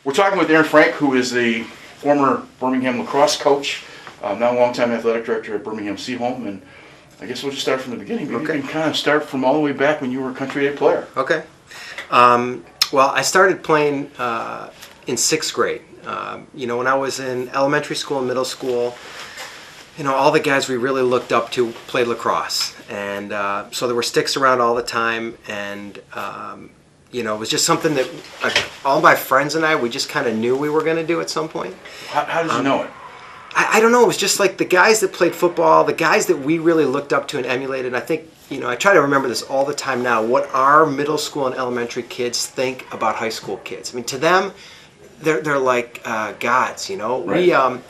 We're talking with Aaron Frank, who is the former Birmingham lacrosse coach, now longtime athletic director at Birmingham Seaholm'S, and I guess we'll just start from the beginning. Maybe Okay. you can kind of start from all the way back when you were a country A player. Okay. Well, I started playing in 6th grade. When I was in elementary school and middle school, all the guys we really looked up to played lacrosse. And so there were sticks around all the time. And, it was just something that all my friends and I, we just kind of knew we were going to do at some point. How did you know it? I don't know. It was just like the guys that played football, the guys that we really looked up to and emulated. And I think, I try to remember this all the time now, what our middle school and elementary kids think about high school kids. I mean, to them, they're like gods, Right.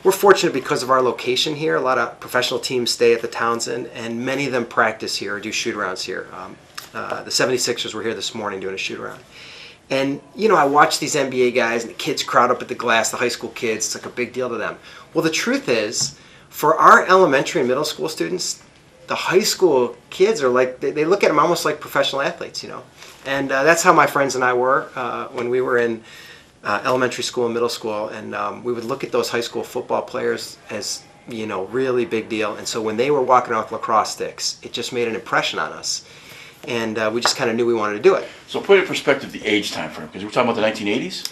We're fortunate because of our location here. A lot of professional teams stay at the Townsend, and many of them practice here or do shoot-arounds here. The 76ers were here this morning doing a shoot-around. And, I watch these NBA guys, and the kids crowd up at the glass, the high school kids. It's like a big deal to them. Well, the truth is, for our elementary and middle school students, the high school kids are like, they look at them almost like professional athletes, And that's how my friends and I were when we were in elementary school and middle school. And we would look at those high school football players as, really big deal. And so when they were walking around with lacrosse sticks, it just made an impression on us. And we just kind of knew we wanted to do it. So put in perspective the age time frame, because we're talking about the 1980s?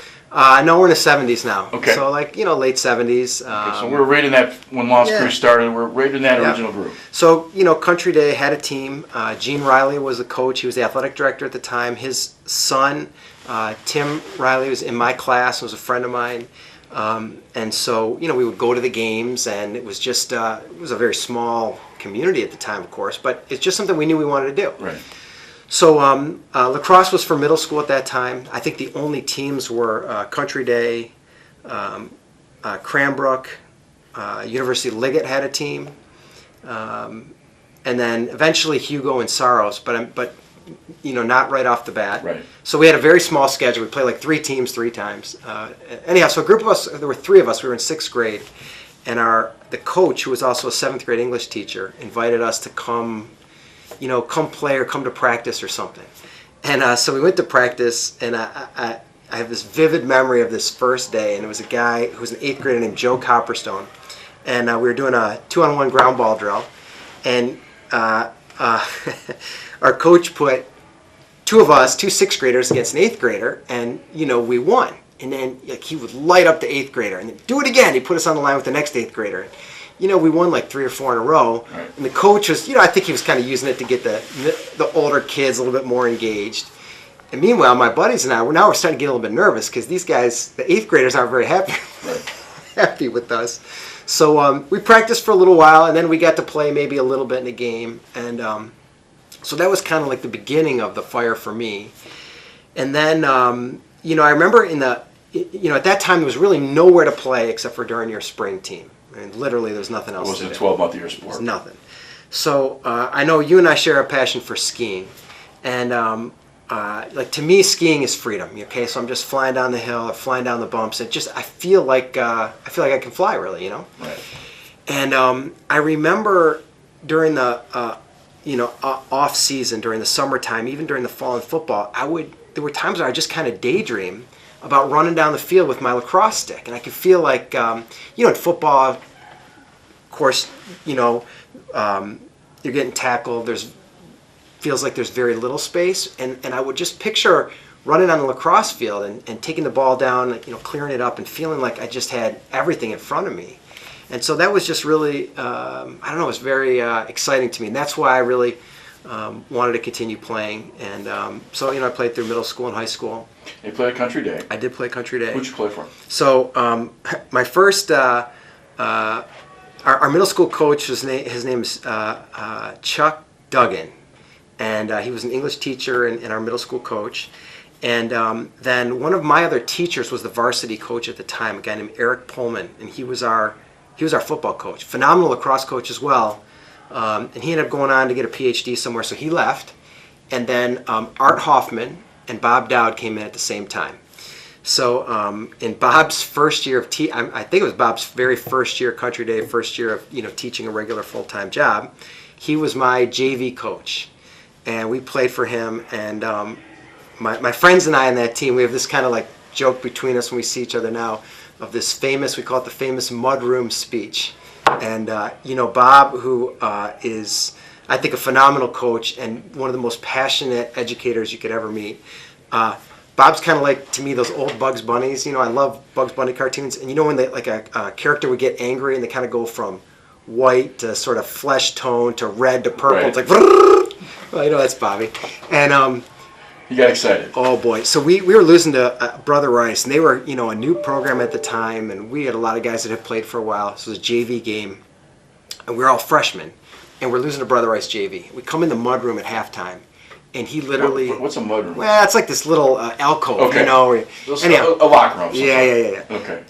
No, we're in the 70s now. Okay. So late 70s. Okay, so we're right in that, when Lost Yeah. Crew started, we're right in that Yeah. original group. So, Country Day had a team. Gene Riley was the coach. He was the athletic director at the time. His son, Tim Riley, was in my class, was a friend of mine. And so, we would go to the games, and it was just, it was a very small community at the time, of course, but it's just something we knew we wanted to do. Right. So lacrosse was for middle school at that time. I think the only teams were Country Day, Cranbrook, University of Liggett had a team, and then eventually Hugo and Saros, but not right off the bat. Right. So we had a very small schedule. We played like 3 teams 3 times. Anyhow, so a group of us, there were 3 of us. We were in 6th grade, and the coach, who was also a 7th grade English teacher, invited us to come play or come to practice or something. And so we went to practice, and I have this vivid memory of this first day, and it was a guy who was an 8th grader named Joe Copperstone, and we were doing a 2-on-1 ground ball drill, and our coach put 2 of us, 2 6th graders against an 8th grader, and we won. And then he would light up the 8th grader, and then do it again. He put us on the line with the next 8th grader. We won like 3 or 4 in a row, right. And the coach was, I think he was kind of using it to get the older kids a little bit more engaged. And meanwhile, my buddies and I, we're starting to get a little bit nervous because these guys, the 8th graders, aren't very happy with us. So we practiced for a little while, and then we got to play maybe a little bit in a game, and so that was kind of like the beginning of the fire for me. And then, I remember at that time there was really nowhere to play except for during your spring team. I mean, literally, there's nothing else. It was to a do. 12-month-a-year sport. There's nothing. So I know you and I share a passion for skiing, and to me, skiing is freedom. Okay, so I'm just flying down the hill or flying down the bumps. I feel like I can fly, really. Right. And I remember during the off season, during the summertime, even during the fall in football, there were times where I just kind of daydream about running down the field with my lacrosse stick, and I could feel like in football, of course, you're getting tackled. Feels like there's very little space, and I would just picture running on the lacrosse field and taking the ball down, clearing it up, and feeling like I just had everything in front of me. And so that was just really, it was very exciting to me, and that's why I really wanted to continue playing. And so I played through middle school and high school. You played at Country Day. I did play Country Day. Who'd you play for? So my first, our middle school coach, his name is Chuck Duggan, and he was an English teacher and our middle school coach. And then one of my other teachers was the varsity coach at the time, a guy named Eric Pullman, and he was our football coach, phenomenal lacrosse coach as well. And he ended up going on to get a PhD somewhere, so he left. And then Art Hoffman and Bob Dowd came in at the same time. So in Bob's first year of I think it was Bob's very first year, Country Day, first year of teaching a regular full-time job. He was my JV coach, and we played for him. And my friends and I on that team, we have this kind of like joke between us when we see each other now of this famous, we call it the famous mudroom speech. And, Bob, who is, I think, a phenomenal coach and one of the most passionate educators you could ever meet. Bob's kind of like, to me, those old Bugs Bunnies. I love Bugs Bunny cartoons. And when they, like a character would get angry and they kind of go from white to sort of flesh tone to red to purple. Right. It's like, well, that's Bobby. And He got excited. oh boy! So we were losing to Brother Rice, and they were a new program at the time, and we had a lot of guys that had played for a while. So it was a JV game, and we were all freshmen, and we're losing to Brother Rice JV. We come in the mudroom at halftime, and he literally What's a mudroom? well, it's like this little alcove, Okay. Anyhow, A locker room. yeah. Okay.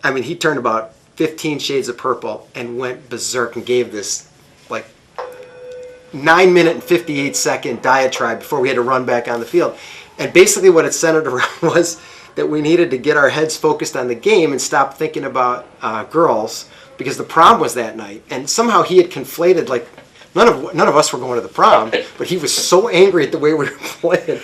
And he turned about 15 shades of purple and went berserk and gave this like 9-minute and 58-second diatribe before we had to run back on the field. And basically what it centered around was that we needed to get our heads focused on the game and stop thinking about girls, because the prom was that night. And somehow he had conflated, like, none of us were going to the prom, but he was so angry at the way we were playing.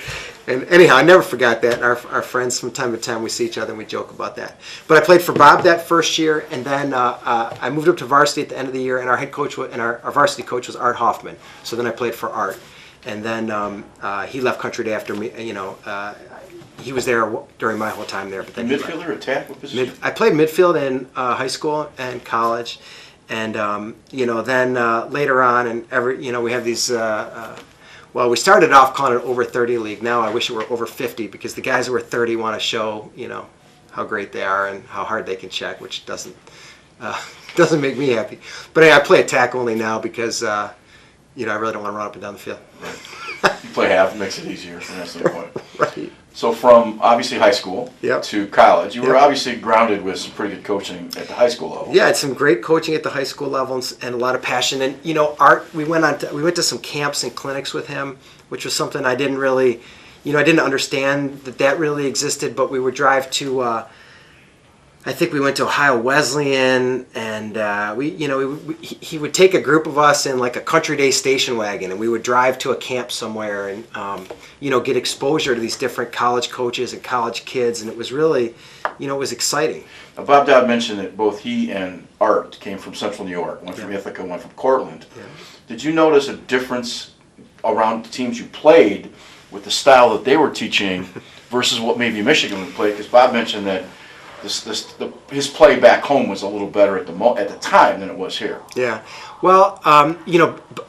And anyhow, I never forgot that. Our friends, from time to time, we see each other and we joke about that. But I played for Bob that first year, and then I moved up to varsity at the end of the year, and our head coach and our varsity coach was Art Hoffman. So then I played for Art. And then he left country after me. He was there during my whole time there. But then Midfielder, attack, what position? I played midfield in high school and college. And, then later on, and we have these... well, we started off calling it over 30 league. Now I wish it were over 50, because the guys who are 30 want to show, how great they are and how hard they can check, which doesn't make me happy. But I play attack only now because, I really don't want to run up and down the field. Right. You play half, it makes it easier from that standpoint. Right. So from obviously high school Yep. to college, you were Yep. obviously grounded with some pretty good coaching at the high school level. Yeah, I had some great coaching at the high school level and a lot of passion. And Art, we went to some camps and clinics with him, which was something I didn't really, I didn't understand that really existed. But we would drive to, I think we went to Ohio Wesleyan, and he would take a group of us in like a country day station wagon, and we would drive to a camp somewhere and get exposure to these different college coaches and college kids, and it was really, it was exciting. Now, Bob Dodd mentioned that both he and Art came from Central New York, one from Yeah. Ithaca, one from Cortland. Yeah. Did you notice a difference around the teams you played with the style that they were teaching versus what maybe Michigan would play? Because Bob mentioned that his play back home was a little better at the time than it was here. Yeah. Well,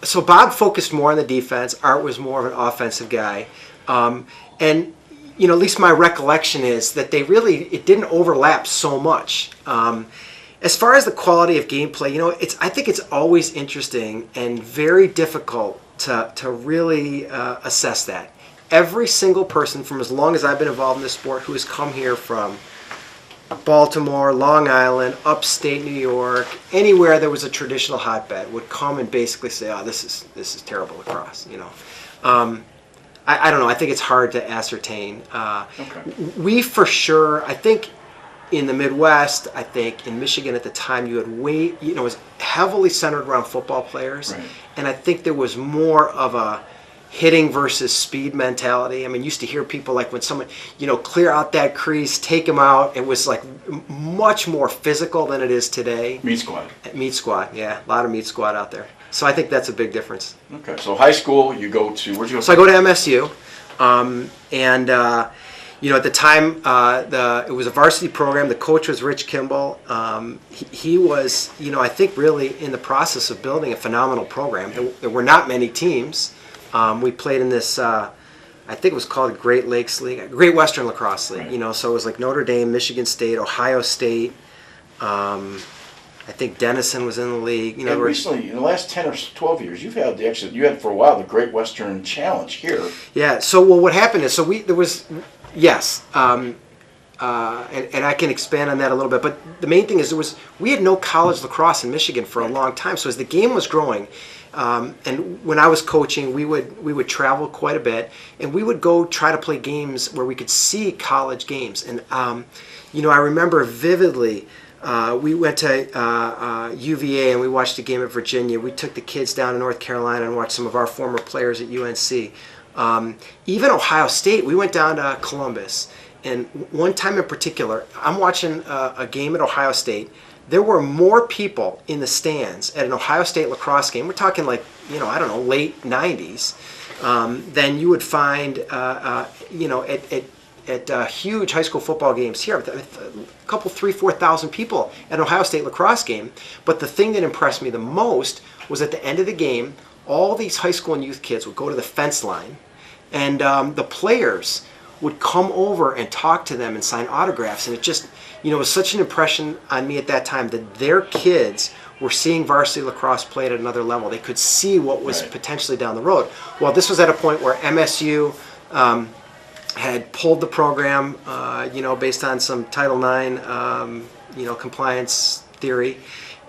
so Bob focused more on the defense. Art was more of an offensive guy. And, at least my recollection is that it didn't overlap so much. As far as the quality of gameplay, I think it's always interesting and very difficult to really assess that. Every single person, from as long as I've been involved in this sport, who has come here from Baltimore, Long Island, upstate New York, anywhere there was a traditional hotbed, would come and basically say, "Oh, this is terrible lacrosse." I don't know. I think it's hard to ascertain. Okay. We for sure, I think, in the Midwest, I think in Michigan at the time, you had it was heavily centered around football players, Right. and I think there was more of a hitting versus speed mentality. I mean, used to hear people like when someone, clear out that crease, take him out. It was like much more physical than it is today. Meat squad. Meat squad, yeah, a lot of meat squad out there. So I think that's a big difference. Okay, so high school, where'd you go? So I go to MSU, at the time, it was a varsity program. The coach was Rich Kimball. He was, I think, really in the process of building a phenomenal program. There were not many teams. We played in this, I think it was called Great Lakes League, Great Western Lacrosse League. Right. So it was like Notre Dame, Michigan State, Ohio State. I think Denison was in the league. And recently, in the last 10 or 12 years, you had for a while the Great Western Challenge here. Yeah. So what happened is, yes, and I can expand on that a little bit. But the main thing is we had no college lacrosse in Michigan for a long time. So as the game was growing, and when I was coaching, we would travel quite a bit, and we would go try to play games where we could see college games. And I remember vividly. We went to UVA and we watched a game at Virginia. We took the kids down to North Carolina and watched some of our former players at UNC. Even Ohio State, we went down to Columbus, and one time in particular, I'm watching a game at Ohio State. There were more people in the stands at an Ohio State lacrosse game. We're talking like, I don't know, late 90s, than you would find, at huge high school football games here. A couple, 4,000 people at an Ohio State lacrosse game. But the thing that impressed me the most was at the end of the game, all these high school and youth kids would go to the fence line, and the players would come over and talk to them and sign autographs. And it just, it was such an impression on me at that time that their kids were seeing varsity lacrosse played at another level. They could see what was potentially down the road. Well, this was at a point where MSU had pulled the program, based on some Title IX, compliance theory.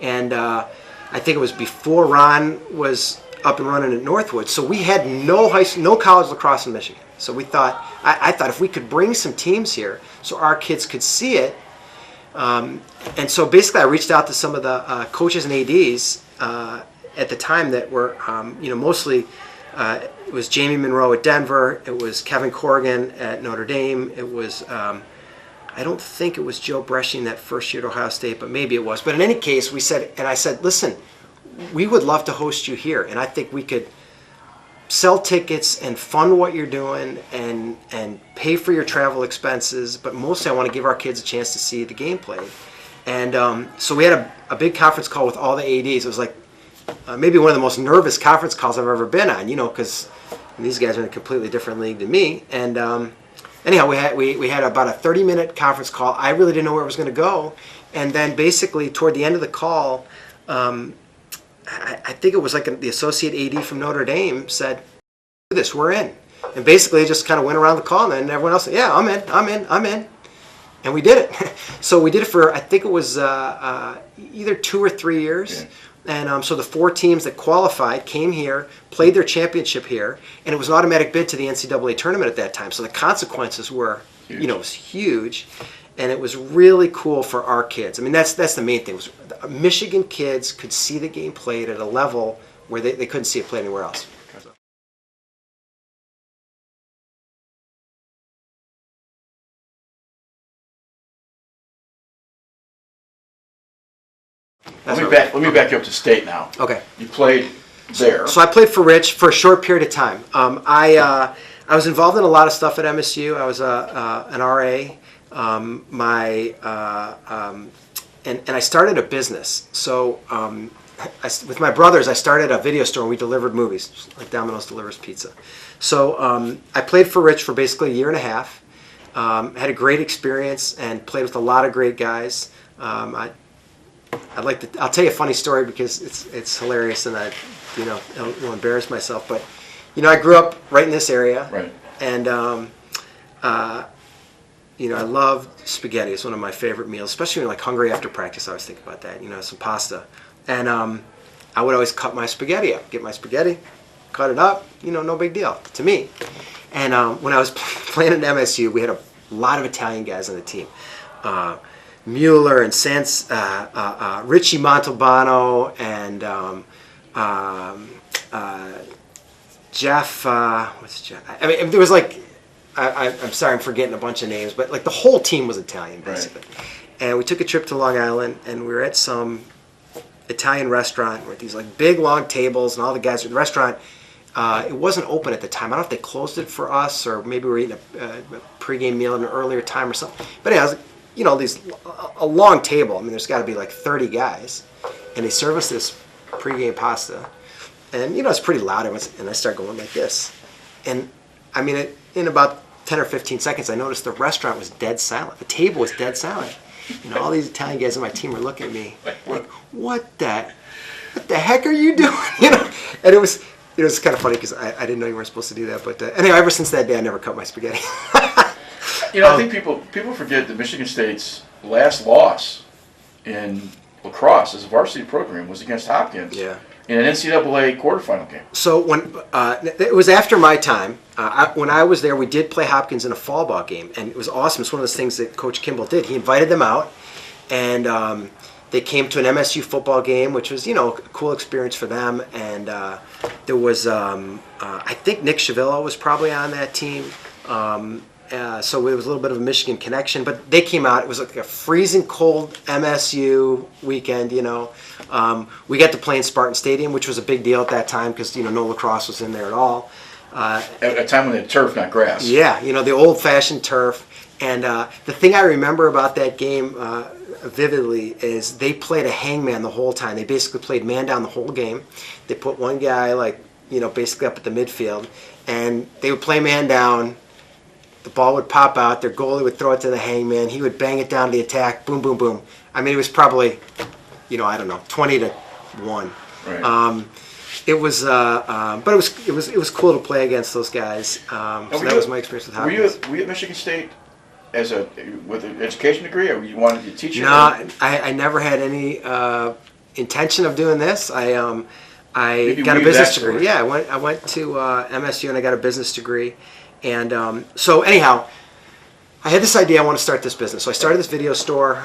And I think it was before Ron was up and running at Northwood. So we had no college lacrosse in Michigan. So we thought, I thought if we could bring some teams here so our kids could see it. And so basically I reached out to some of the coaches and ADs at the time that were, mostly it was Jamie Monroe at Denver. It was Kevin Corrigan at Notre Dame. It was, I don't think it was Joe Brescian that first year at Ohio State, but maybe it was. But in any case, I said, listen, we would love to host you here. And I think we could sell tickets and fund what you're doing and pay for your travel expenses. But mostly I want to give our kids a chance to see the game played. And so we had a big conference call with all the ADs. It was like maybe one of the most nervous conference calls I've ever been on, because these guys are in a completely different league than me. And anyhow, we had about a 30-minute conference call. I really didn't know where it was going to go. And then basically toward the end of the call, I think it was like the associate AD from Notre Dame said, "Do this, we're in." And basically it just kind of went around the call, and then everyone else said, "Yeah, I'm in." And we did it. So we did it for, I think it was either 2 or 3 years. Yeah. And so the 4 teams that qualified came here, played their championship here, and it was an automatic bid to the NCAA tournament at that time. So the consequences were, huge. It was huge. And it was really cool for our kids. I mean, that's the main thing. Was Michigan kids could see the game played at a level where they couldn't see it played anywhere else. Let me back you up to state now. Okay. You played there. So I played for Rich for a short period of time. I was involved in a lot of stuff at MSU. I was an RA. And I started a business. So with my brothers, I started a video store and we delivered movies, like Domino's delivers pizza. So I played for Rich for basically a year and a half. Had a great experience and played with a lot of great guys. I'll tell you a funny story because it's hilarious and I will embarrass myself. But I grew up right in this area. Right. And I love spaghetti. It's one of my favorite meals, especially when I'm hungry after practice. I always think about that, some pasta. And I would always cut my spaghetti up, get my spaghetti, cut it up, no big deal to me. And when I was playing at MSU, we had a lot of Italian guys on the team. Mueller and Richie Montalbano and Jeff, what's Jeff? I mean, there was I'm sorry, I'm forgetting a bunch of names, but the whole team was Italian, basically. Right. And we took a trip to Long Island, and we were at some Italian restaurant with these big long tables, and all the guys at the restaurant. It wasn't open at the time. I don't know if they closed it for us, or maybe we were eating a pregame meal at an earlier time or something. But anyhow, a long table. I mean, there's got to be 30 guys, and they serve us this pregame pasta, and it's pretty loud. And I start going like this, and I mean, in about 10 or 15 seconds, I noticed the restaurant was dead silent. The table was dead silent. All these Italian guys on my team were looking at me like, what the heck are you doing? And it was kind of funny because I didn't know you weren't supposed to do that. But anyway, ever since that day, I never cut my spaghetti. I think people forget that Michigan State's last loss in lacrosse as a varsity program was against Hopkins. Yeah. In an NCAA quarterfinal game. So when it was after my time, when I was there, we did play Hopkins in a fall ball game, and it was awesome. It's one of those things that Coach Kimball did. He invited them out, and They came to an MSU football game, which was, a cool experience for them. And there was, I think Nick Chavillo was probably on that team. So it was a little bit of a Michigan connection. But they came out. It was like a freezing cold MSU weekend, We got to play in Spartan Stadium, which was a big deal at that time because, no lacrosse was in there at all. At a time when they had turf, not grass. Yeah, the old-fashioned turf. And the thing I remember about that game vividly is they played a hangman the whole time. They basically played man down the whole game. They put one guy, basically up at the midfield. And they would play man down. The ball would pop out. Their goalie would throw it to the hangman. He would bang it down to the attack. Boom, boom, boom. I mean, it was probably, 20-1. Right. It was, but it was cool to play against those guys. So that was my experience with hockey. Were you at Michigan State with an education degree, or you wanted to teach? No, I never had any intention of doing this. I got a business degree. Yeah, I went to MSU and I got a business degree, and so anyhow, I had this idea. I want to start this business. So I started this video store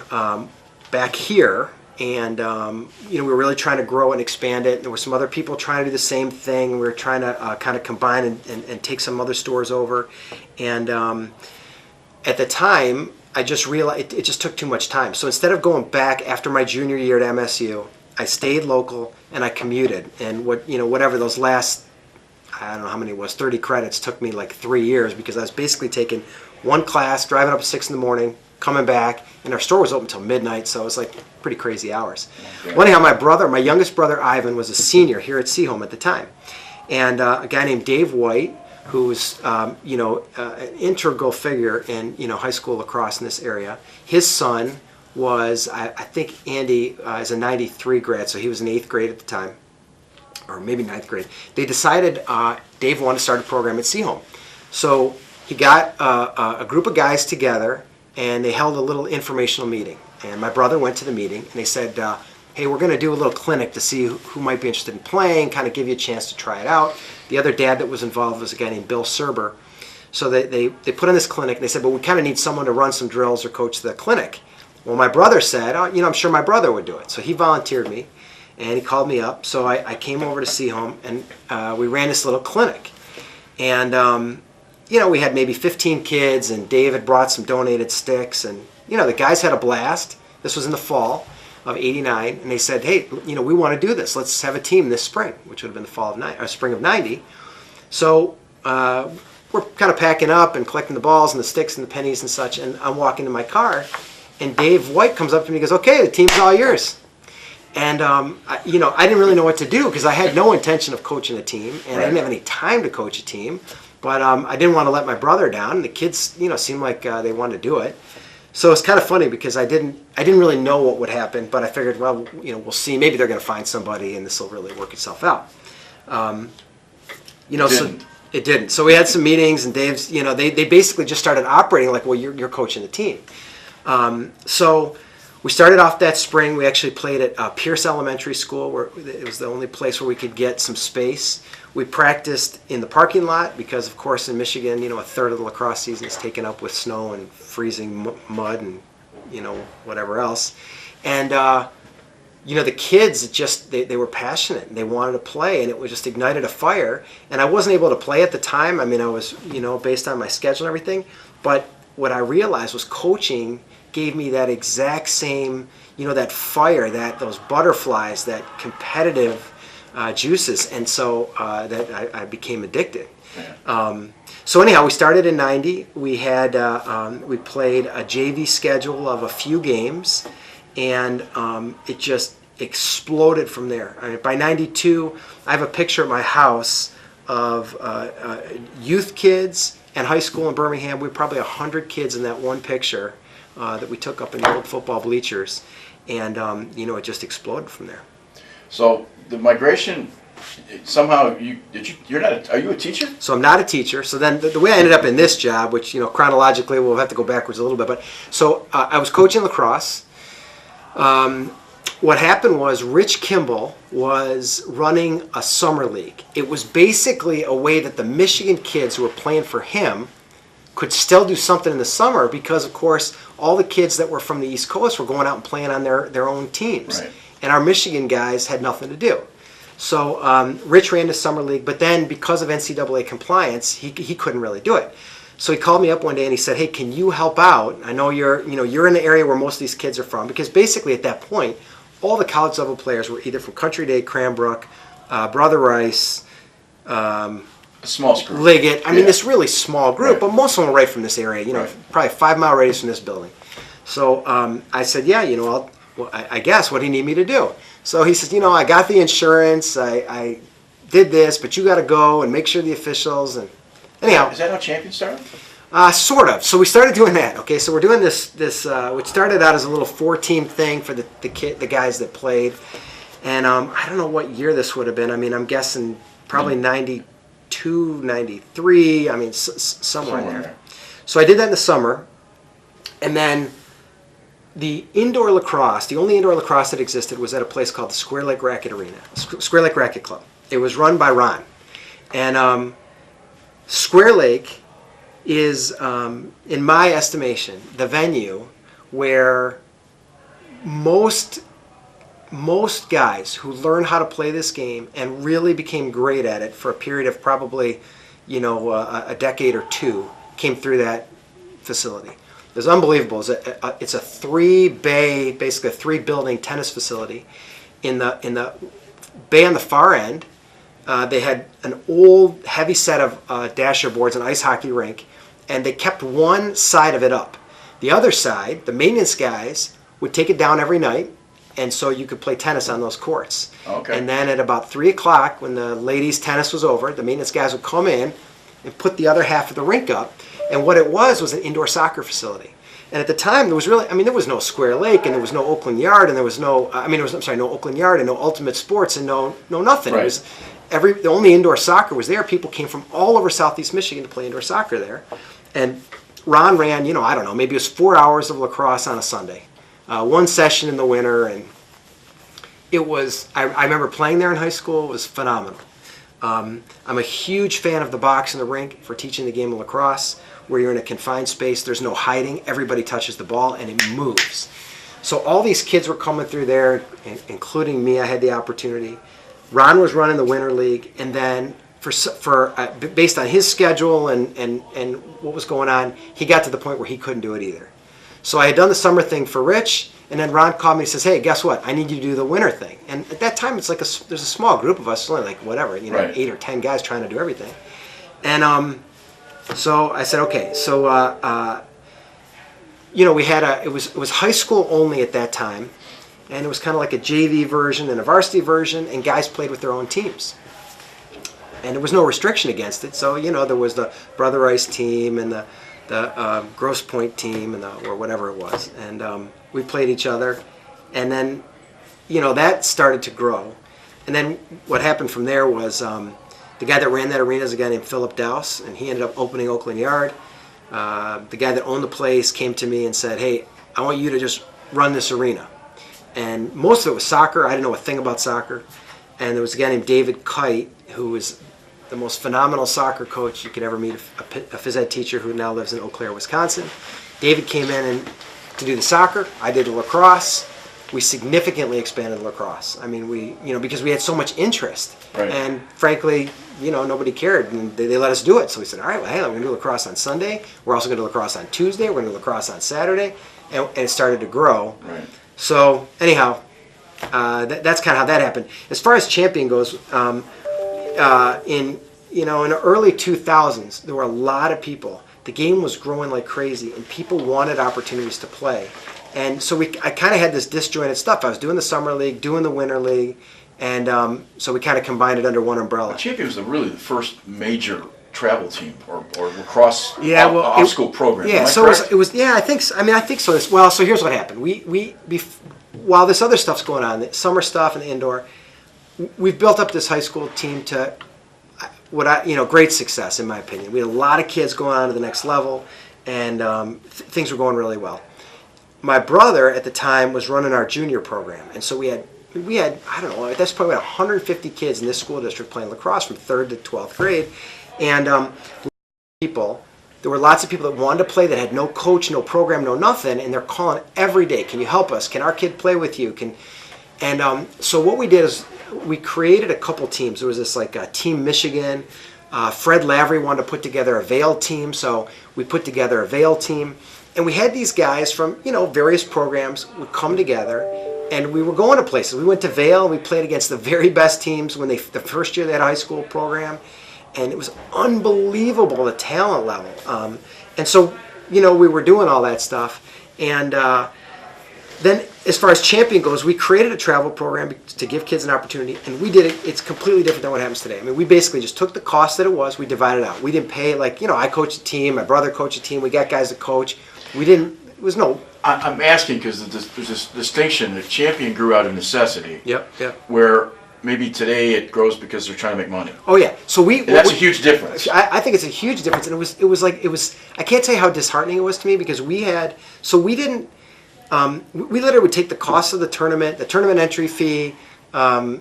back here. And, we were really trying to grow and expand it. There were some other people trying to do the same thing. We were trying to kind of combine and take some other stores over. And at the time, I just realized it just took too much time. So instead of going back after my junior year at MSU, I stayed local and I commuted. And whatever those last, I don't know how many it was, 30 credits took me like 3 years because I was basically taking one class, driving up at 6 in the morning, coming back, and our store was open until midnight, so it was like pretty crazy hours. Okay. Well, anyhow, my youngest brother Ivan was a senior here at Seaholm at the time, and a guy named Dave White, who was an integral figure in high school lacrosse in this area. His son was, I think Andy is a '93 grad, so he was in 8th grade at the time, or maybe 9th grade. They decided Dave wanted to start a program at Seaholm, so he got a group of guys together. And they held a little informational meeting. And my brother went to the meeting, and they said, hey, we're going to do a little clinic to see who might be interested in playing, kind of give you a chance to try it out. The other dad that was involved was a guy named Bill Serber. So they put on this clinic, and they said, well, we kind of need someone to run some drills or coach the clinic. Well, my brother said, I'm sure my brother would do it. So he volunteered me, and he called me up. So I came over to Seaholm, and we ran this little clinic. And we had maybe 15 kids, and Dave had brought some donated sticks, and the guys had a blast. This was in the fall of '89, and they said, hey, we want to do this. Let's have a team this spring, which would have been the spring of '90. So we're kind of packing up and collecting the balls and the sticks and the pennies and such, and I'm walking to my car, and Dave White comes up to me and goes, okay, the team's all yours. And I didn't really know what to do because I had no intention of coaching a team, and I didn't have any time to coach a team. But I didn't want to let my brother down. The kids, seemed like they wanted to do it. So it's kind of funny because I didn't really know what would happen. But I figured, well, we'll see. Maybe they're going to find somebody, and this will really work itself out. So it didn't. So we had some meetings, and Dave's, they basically just started operating like, well, you're coaching the team. So we started off that spring. We actually played at Pierce Elementary School, where it was the only place where we could get some space. We practiced in the parking lot because, of course, in Michigan, a third of the lacrosse season is taken up with snow and freezing mud and, whatever else. And, the kids just, they were passionate and they wanted to play, and it was just ignited a fire. And I wasn't able to play at the time. I mean, I was, based on my schedule and everything. But what I realized was coaching gave me that exact same, that fire, those butterflies, that competitive juices, and so that I became addicted. So anyhow, we started in '90. We had we played a JV schedule of a few games, and it just exploded from there. I mean, by '92, I have a picture at my house of youth kids and high school in Birmingham. We were probably 100 kids in that one picture that we took up in the old football bleachers, and it just exploded from there. So the migration, somehow are you a teacher? So I'm not a teacher. So then the way I ended up in this job, which chronologically we'll have to go backwards a little bit, but so I was coaching lacrosse. What happened was Rich Kimball was running a summer league. It was basically a way that the Michigan kids who were playing for him could still do something in the summer because, of course, all the kids that were from the East Coast were going out and playing on their own teams. Right. And our Michigan guys had nothing to do. So Rich ran the summer league, but then because of NCAA compliance, he couldn't really do it. So he called me up one day and he said, "Hey, can you help out? I know you're in the area where most of these kids are from," because basically at that point, all the college level players were either from Country Day, Cranbrook, Brother Rice, A small group. Liggett. I mean, this really small group, Right. but most of them were right from this area. Right. Probably 5 mile radius from this building. So I said, "Yeah, I guess what do you need me to do?" So he says, "I got the insurance. I did this, but you got to go and make sure the officials and." Anyhow, Is that how Champions started? sort of. So we started doing that. Okay, so we're doing this which started out as a little 4-team thing for the guys that played, and I don't know what year this would have been. I mean, I'm guessing probably 92, 93. I mean, somewhere in there. So I did that in the summer, and then the indoor lacrosse, the only indoor lacrosse that existed, was at a place called the Square Lake Racket Arena, Square Lake Racket Club. It was run by Ron, and Square Lake is, in my estimation, the venue where most guys who learned how to play this game and really became great at it for a period of probably, a decade or two came through that facility. It was unbelievable. It's a 3-bay, basically a 3-building tennis facility. In the bay on the far end, they had an old heavy set of dasher boards, an ice hockey rink, and they kept one side of it up. The other side, the maintenance guys would take it down every night, and so you could play tennis on those courts. Okay. And then at about 3 o'clock, when the ladies' tennis was over, the maintenance guys would come in and put the other half of the rink up. And what it was an indoor soccer facility. And at the time, there was no Square Lake, and there was no Oakland Yard, and there was no Oakland Yard and no Ultimate Sports and no nothing. Right. It was the only indoor soccer was there. People came from all over Southeast Michigan to play indoor soccer there. And Ron ran, I don't know, maybe it was 4 hours of lacrosse on a Sunday. One session in the winter, and it was, I remember playing there in high school. It was phenomenal. I'm a huge fan of the box and the rink for teaching the game of lacrosse, where you're in a confined space. There's no hiding. Everybody touches the ball, and it moves. So all these kids were coming through there, including me. I had the opportunity. Ron was running the Winter League, and then based on his schedule and what was going on, he got to the point where he couldn't do it either. So I had done the summer thing for Rich, and then Ron called me and says, "Hey, guess what? I need you to do the winter thing." And at that time, it's like there's a small group of us, only like whatever, Right. 8 or 10 guys trying to do everything. And so I said, okay. So we had it was high school only at that time, and it was kind of like a JV version and a varsity version, and guys played with their own teams. And there was no restriction against it. So there was the Brother Rice team and the Grosse Pointe team or whatever it was, and we played each other, and then that started to grow, and then what happened from there was the guy that ran that arena is a guy named Philip Dowse, and he ended up opening Oakland Yard. The guy that owned the place came to me and said, "Hey, I want you to just run this arena," and most of it was soccer. I didn't know a thing about soccer, and there was a guy named David Kite who was the most phenomenal soccer coach you could ever meet, a phys ed teacher who now lives in Eau Claire, Wisconsin. David came in to do the soccer. I did the lacrosse. We significantly expanded the lacrosse. I mean, because we had so much interest. Right. And frankly, nobody cared, and they let us do it. So we said, all right, well, hey, we're going to do lacrosse on Sunday. We're also going to do lacrosse on Tuesday. We're going to do lacrosse on Saturday. And it started to grow. Right. So anyhow, that's kind of how that happened. As far as champion goes, in the early 2000s, there were a lot of people. The game was growing like crazy, and people wanted opportunities to play. And so I kind of had this disjointed stuff. I was doing the summer league, doing the winter league, and so we kind of combined it under one umbrella. Champions was really the first major travel team or lacrosse school program. Yeah, so it was. Yeah, I think so. I think so. Well, so here's what happened. While this other stuff's going on, the summer stuff and the indoor, we've built up this high school team to great success in my opinion. We had a lot of kids going on to the next level, and things were going really well. My brother at the time was running our junior program, and so we had I don't know, that's probably about 150 kids in this school district playing lacrosse from 3rd to 12th grade, and people, there were lots of people that wanted to play that had no coach, no program, no nothing, and they're calling every day. Can you help us? Can our kid play with you? So what we did is we created a couple teams. There was this like Team Michigan. Fred Lavery wanted to put together a Vail team, so we put together a Vail team. And we had these guys from, various programs would come together, and we were going to places. We went to Vail, and we played against the very best teams the first year they had a high school program, and it was unbelievable, the talent level. And so, we were doing all that stuff. And then as far as Champion goes, we created a travel program to give kids an opportunity, and we did it. It's completely different than what happens today. I mean, we basically just took the cost that it was, we divided it out. We didn't pay, I coached a team, my brother coached a team, we got guys to coach. It was no... I'm asking because there's this distinction that Champion grew out of necessity. Yep. Where maybe today it grows because they're trying to make money. Oh yeah, so that's a huge difference. I think it's a huge difference, and it was. I can't tell you how disheartening it was to me because we literally would take the cost of the tournament entry fee, the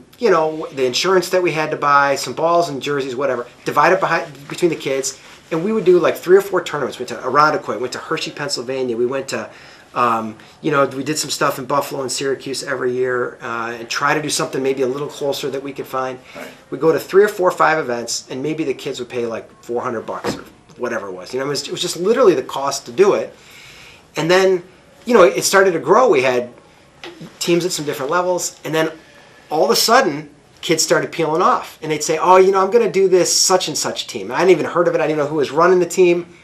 insurance that we had to buy, some balls and jerseys, whatever, divide it between the kids, and we would do like 3 or 4 tournaments. We went to Irondequoit, went to Hershey, Pennsylvania, we went to, we did some stuff in Buffalo and Syracuse every year, and try to do something maybe a little closer that we could find. Right. We go to 3 or 4 or 5 events, and maybe the kids would pay like $400 or whatever it was. It was just literally the cost to do it, and then. It started to grow. We had teams at some different levels, and then all of a sudden, kids started peeling off, and they'd say, "Oh, I'm going to do this such and such team." And I hadn't even heard of it. I didn't know who was running the team.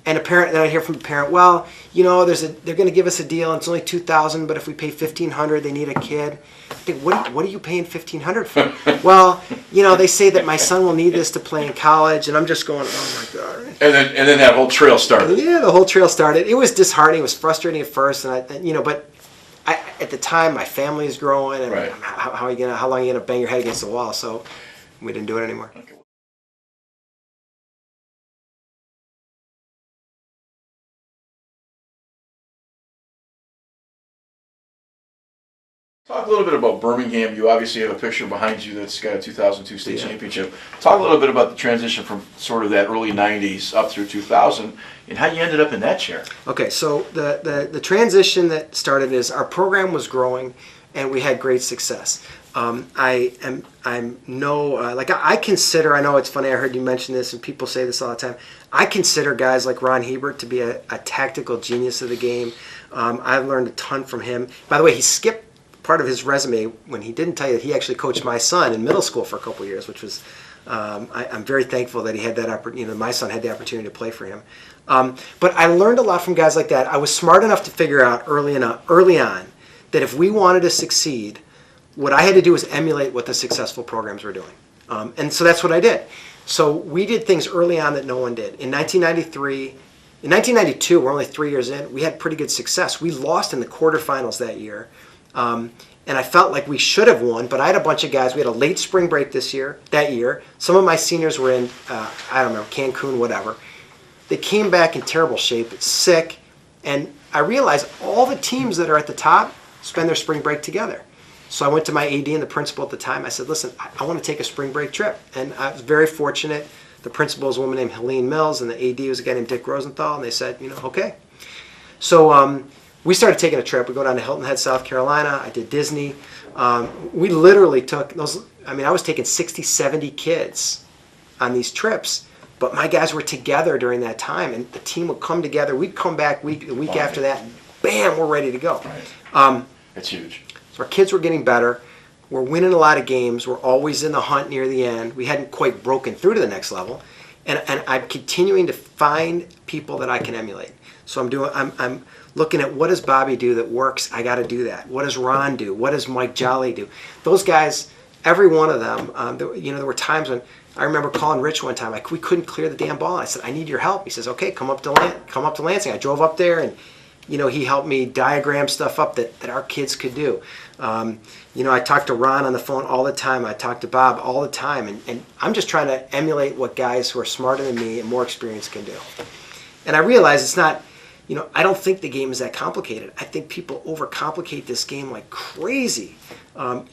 And then I'd hear from the parent, "Well, they're going to give us a deal, and it's only $2,000, but if we pay $1,500, they need a kid." I think, what are you paying $1,500 for? Well, they say that my son will need this to play in college, and I'm just going, "Oh my God." And then that whole trail started. Yeah, the whole trail started. It was disheartening. It was frustrating at first, but at the time my family is growing, and right. how long are you gonna bang your head against the wall? So we didn't do it anymore. Okay. Talk a little bit about Birmingham. You obviously have a picture behind you that's got a 2002 state championship. Talk a little bit about the transition from sort of that early 90s up through 2000 and how you ended up in that chair. Okay, so the transition that started is our program was growing and we had great success. I consider, I know it's funny, I heard you mention this and people say this all the time, I consider guys like Ron Hebert to be a tactical genius of the game. I've learned a ton from him. By the way, he skipped part of his resume when he didn't tell you that he actually coached my son in middle school for a couple of years, which was, I'm very thankful that he had that opportunity, my son had the opportunity to play for him. But I learned a lot from guys like that. I was smart enough to figure out early on that if we wanted to succeed, what I had to do was emulate what the successful programs were doing. And so that's what I did. So we did things early on that no one did. In 1992, we're only 3 years in, we had pretty good success. We lost in the quarterfinals that year. And I felt like we should have won, but I had a bunch of guys. We had a late spring break that year. Some of my seniors were in, Cancun, whatever. They came back in terrible shape, sick, and I realized all the teams that are at the top spend their spring break together. So I went to my AD and the principal at the time. I said, listen, I want to take a spring break trip. And I was very fortunate. The principal was a woman named Helene Mills, and the AD was a guy named Dick Rosenthal, and they said, okay. So we started taking a trip. We go down to Hilton Head, South Carolina. I did Disney. We literally took those, I was taking 60, 70 kids on these trips, but my guys were together during that time, and the team would come together. We'd come back the week after that, and bam, we're ready to go. Right. That's huge. So our kids were getting better. We're winning a lot of games. We're always in the hunt near the end. We hadn't quite broken through to the next level. And I'm continuing to find people that I can emulate. So I'm looking at what does Bobby do that works. I got to do that. What does Ron do? What does Mike Jolly do? Those guys, every one of them. There were times when I remember calling Rich one time. We couldn't clear the damn ball. I said, I need your help. He says, okay, come up to Lansing. I drove up there and he helped me diagram stuff up that our kids could do. I talk to Ron on the phone all the time. I talk to Bob all the time. And I'm just trying to emulate what guys who are smarter than me and more experienced can do. And I realize it's not, I don't think the game is that complicated. I think people overcomplicate this game like crazy.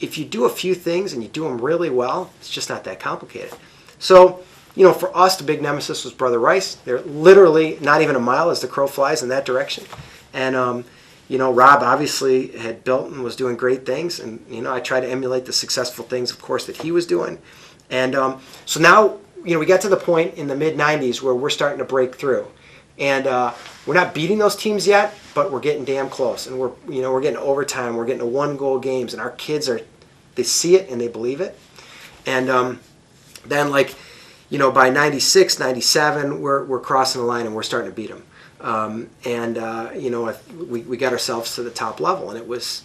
If you do a few things and you do them really well, it's just not that complicated. So for us, the big nemesis was Brother Rice. They're literally not even a mile as the crow flies in that direction. And, Rob obviously had built and was doing great things. And, I tried to emulate the successful things, of course, that he was doing. And so now, we got to the point in the mid-'90s where we're starting to break through. And we're not beating those teams yet, but we're getting damn close. And we're getting overtime. We're getting to 1-goal games. And our kids they see it and they believe it. And then, by 96, 97, we're crossing the line and we're starting to beat them. We got ourselves to the top level, and it was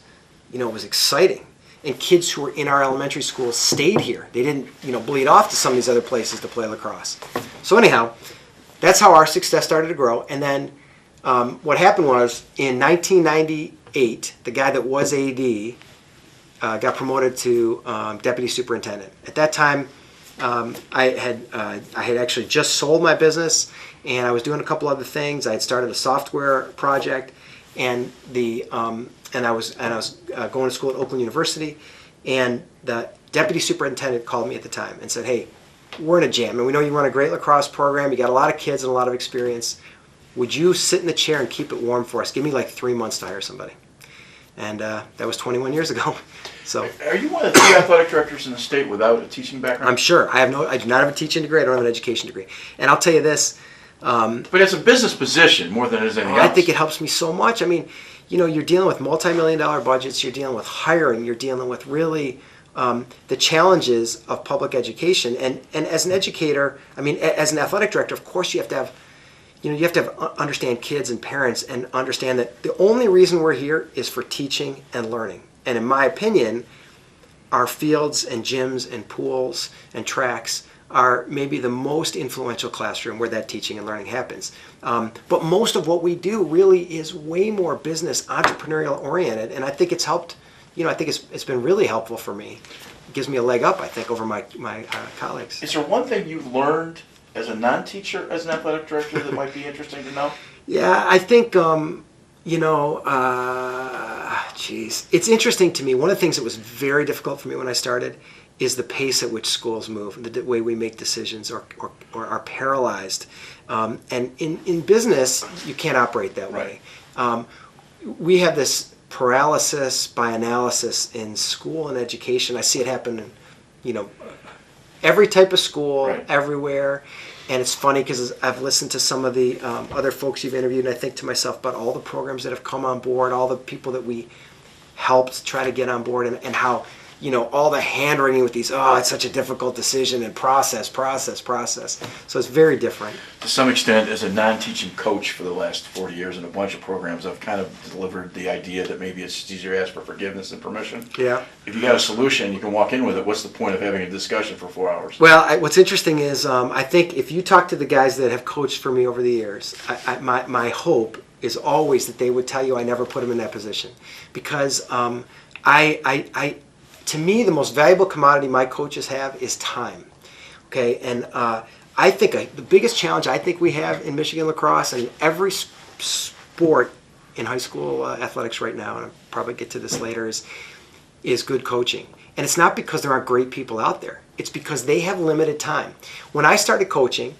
exciting. And kids who were in our elementary schools stayed here. They didn't, bleed off to some of these other places to play lacrosse. So anyhow, that's how our success started to grow. And then what happened was, in 1998, the guy that was AD got promoted to deputy superintendent. At that time, I had actually just sold my business, and I was doing a couple other things. I had started a software project, and I was going to school at Oakland University, and the deputy superintendent called me at the time and said, "Hey, we're in a jam, and we know you run a great lacrosse program. You got a lot of kids and a lot of experience. Would you sit in the chair and keep it warm for us? Give me 3 months to hire somebody." And that was 21 years ago. So, are you one of the 3 athletic directors in the state without a teaching background? I'm sure. I do not have a teaching degree. I don't have an education degree. And I'll tell you this. But it's a business position more than it is anything else. I think it helps me so much. I mean, you're dealing with multi-million-dollar budgets. You're dealing with hiring. You're dealing with really the challenges of public education. And as an educator, as an athletic director, of course you have to have, understand kids and parents and understand that the only reason we're here is for teaching and learning. And in my opinion, our fields and gyms and pools and tracks are maybe the most influential classroom where that teaching and learning happens. But most of what we do really is way more business, entrepreneurial oriented, and I think it's helped. I think it's been really helpful for me. It gives me a leg up, I think, over my colleagues. Is there one thing you learned as a non-teacher, as an athletic director, that might be interesting to know? Yeah, I think it's interesting to me. One of the things that was very difficult for me when I started is the pace at which schools move, the way we make decisions or are paralyzed. And in business, you can't operate that way. We have this paralysis by analysis in school and education. I see it happen in, every type of school, everywhere. And it's funny because I've listened to some of the other folks you've interviewed, and I think to myself about all the programs that have come on board, all the people that we helped try to get on board, and how, all the hand-wringing with these, it's such a difficult decision, and process. So it's very different. To some extent, as a non-teaching coach for the last 40 years in a bunch of programs, I've kind of delivered the idea that maybe it's easier to ask for forgiveness than permission. Yeah. If you got a solution, you can walk in with it. What's the point of having a discussion for 4 hours? Well, what's interesting is I think if you talk to the guys that have coached for me over the years, my hope is always that they would tell you I never put them in that position. Because to me, the most valuable commodity my coaches have is time. Okay, and I think the biggest challenge I think we have in Michigan lacrosse and every sport in high school athletics right now, and I'll probably get to this later, is good coaching. And it's not because there aren't great people out there. It's because they have limited time. When I started coaching,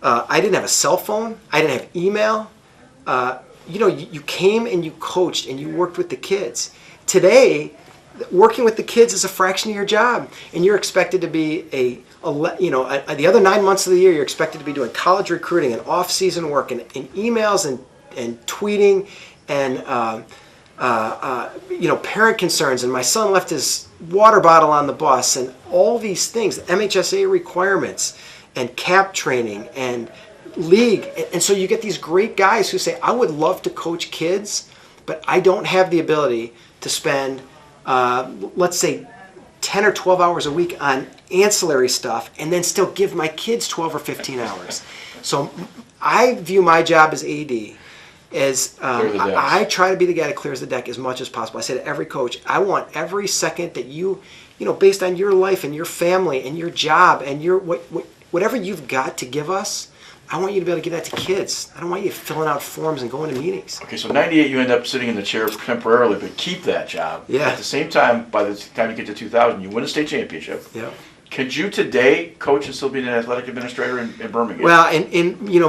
I didn't have a cell phone. I didn't have email. You came and you coached and you worked with the kids. Today, working with the kids is a fraction of your job, and you're expected to be the other 9 months of the year, you're expected to be doing college recruiting and off-season work and emails and tweeting and parent concerns. And my son left his water bottle on the bus, and all these things, MHSA requirements and cap training and league. And so you get these great guys who say, I would love to coach kids, but I don't have the ability to spend let's say 10 or 12 hours a week on ancillary stuff and then still give my kids 12 or 15 hours. So I view my job as AD as I try to be the guy that clears the deck as much as possible. I say to every coach, I want every second that you based on your life and your family and your job and your whatever you've got to give us, I want you to be able to give that to kids. I don't want you filling out forms and going to meetings. Okay, so 98, you end up sitting in the chair temporarily, but keep that job. Yeah. At the same time, by the time you get to 2000, you win a state championship. Yeah. Could you today coach and still be an athletic administrator in Birmingham? Well,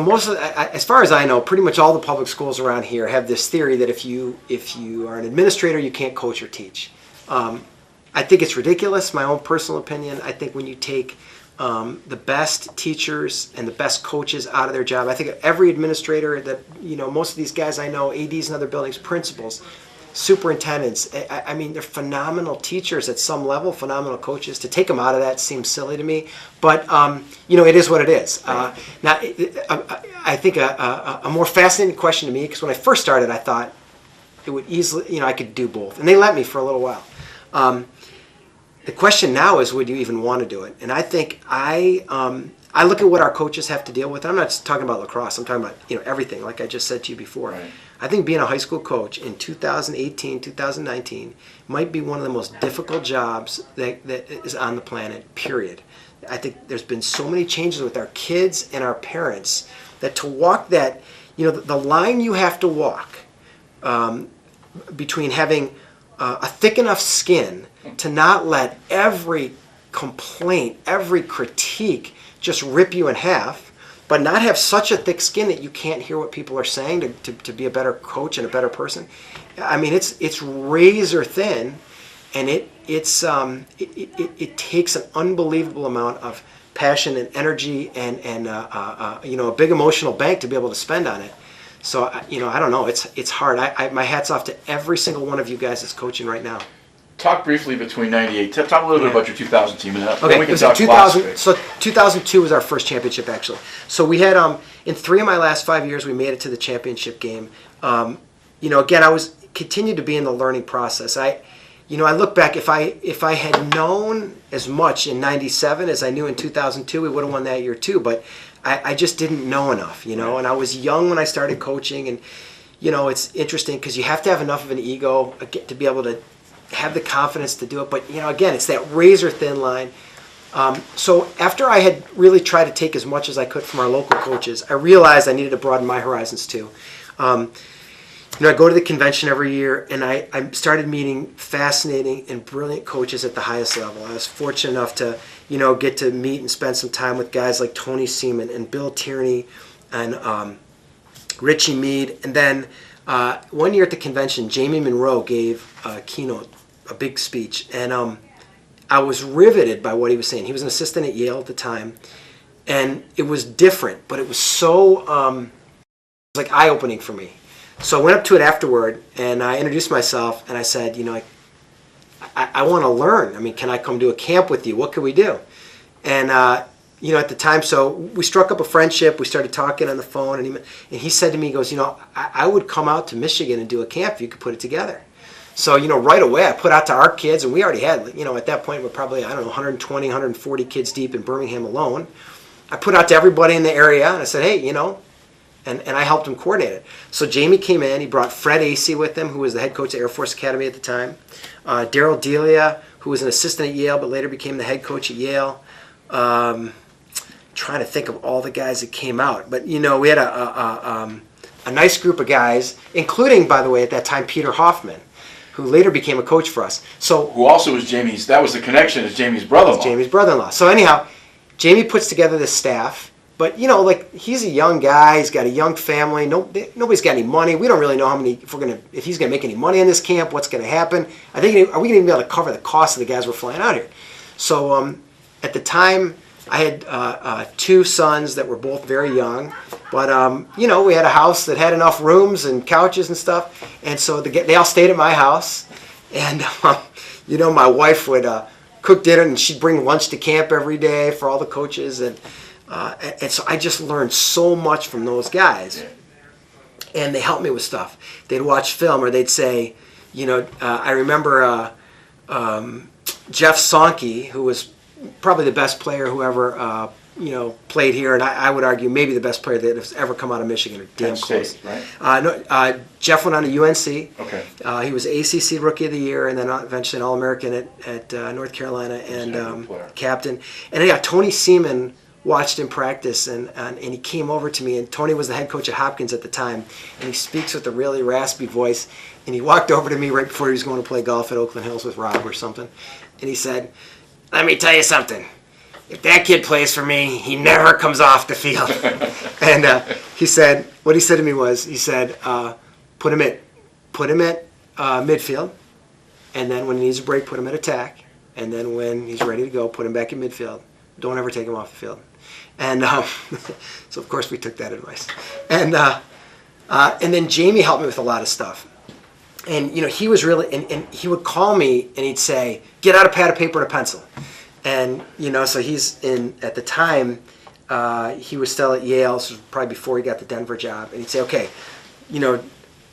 most of as far as I know, pretty much all the public schools around here have this theory that if you are an administrator, you can't coach or teach. I think it's ridiculous. My own personal opinion. I think when you take the best teachers and the best coaches out of their job, I think every administrator that most of these guys I know, ADs in other buildings, principals, superintendents, I mean, they're phenomenal teachers at some level, phenomenal coaches. To take them out of that seems silly to me, but it is what it is. Now, I think a more fascinating question to me, because when I first started, I thought it would easily, I could do both, and they let me for a little while. The question now is, would you even want to do it? And I think I look at what our coaches have to deal with. I'm not just talking about lacrosse. I'm talking about everything, like I just said to you before. Right. I think being a high school coach in 2018, 2019 might be one of the most difficult jobs that is on the planet, period. I think there's been so many changes with our kids and our parents that to walk that, the line you have to walk between having a thick enough skin to not let every complaint, every critique just rip you in half, but not have such a thick skin that you can't hear what people are saying to be a better coach and a better person. I mean, it's razor thin, and it takes an unbelievable amount of passion and energy and a big emotional bank to be able to spend on it. So I don't know. It's hard. My hat's off to every single one of you guys that's coaching right now. Talk briefly between '98. Talk a little bit about your 2000 team, and then Okay, we it can was talk 2000. So 2002 was our first championship, actually. So we had in 3 of my last 5 years, we made it to the championship game. Again, I was continued to be in the learning process. I look back. If I had known as much in '97 as I knew in 2002, we would have won that year too. But I just didn't know enough, and I was young when I started coaching, and it's interesting because you have to have enough of an ego to be able to have the confidence to do it. But again, it's that razor thin line. So after I had really tried to take as much as I could from our local coaches, I realized I needed to broaden my horizons too. I go to the convention every year, and I started meeting fascinating and brilliant coaches at the highest level. I was fortunate enough to, get to meet and spend some time with guys like Tony Seaman and Bill Tierney and Richie Mead. And then one year at the convention, Jamie Monroe gave a keynote, a big speech, and I was riveted by what he was saying. He was an assistant at Yale at the time, and it was different, but it was so like eye-opening for me. So I went up to it afterward, and I introduced myself, and I said, I want to learn. I mean, can I come do a camp with you? What can we do? And at the time, so we struck up a friendship. We started talking on the phone, and he said to me, he goes, I would come out to Michigan and do a camp if you could put it together. So, right away, I put out to our kids, and we already had, at that point, we're probably, 120, 140 kids deep in Birmingham alone. I put out to everybody in the area, and I said, hey, and I helped him coordinate it. So Jamie came in. He brought Fred Acey with him, who was the head coach at Air Force Academy at the time. Daryl Delia, who was an assistant at Yale, but later became the head coach at Yale. Trying to think of all the guys that came out. But, we had a nice group of guys, including, by the way, at that time, Peter Hoffman, who later became a coach for us. So who also was Jamie's, that was the connection, is Jamie's brother-in-law. Jamie's brother-in-law. So anyhow, Jamie puts together this staff, but he's a young guy, he's got a young family, nobody's got any money. We don't really know if he's gonna make any money in this camp, what's gonna happen. Are we gonna even be able to cover the cost of the guys we're flying out here? So at the time, I had 2 sons that were both very young, but we had a house that had enough rooms and couches and stuff, and so they all stayed at my house, and my wife would cook dinner, and she'd bring lunch to camp every day for all the coaches, and so I just learned so much from those guys, and they helped me with stuff. They'd watch film, or they'd say, I remember Jeff Sonke, who was probably the best player who ever played here, and I would argue maybe the best player that has ever come out of Michigan, or damn close. Right? Jeff went on to UNC. Okay. He was ACC Rookie of the Year, and then eventually an All-American at North Carolina, and captain. And Tony Seaman watched him practice, and he came over to me, and Tony was the head coach at Hopkins at the time, and he speaks with a really raspy voice, and he walked over to me right before he was going to play golf at Oakland Hills with Rob or something, and he said, let me tell you something. if that kid plays for me, he never comes off the field. And he said, what he said to me was, he said, put him at midfield, and then when he needs a break, put him at attack, and then when he's ready to go, put him back in midfield. Don't ever take him off the field. And so of course we took that advice. And then Jamie helped me with a lot of stuff. And he was really, and he would call me and he'd say, get out a pad of paper and a pencil. And so he's at the time, he was still at Yale, so probably before he got the Denver job. And he'd say, okay,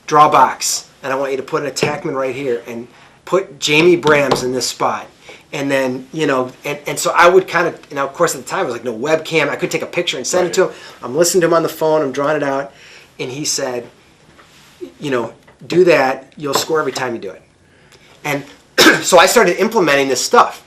draw a box, and I want you to put an attackman right here, and put Jamie Brams in this spot. And then, and so I would kind of, of course at the time it was like no webcam. I could take a picture and send it to him. I'm listening to him on the phone, I'm drawing it out. And he said, do that, you'll score every time you do it. And so I started implementing this stuff.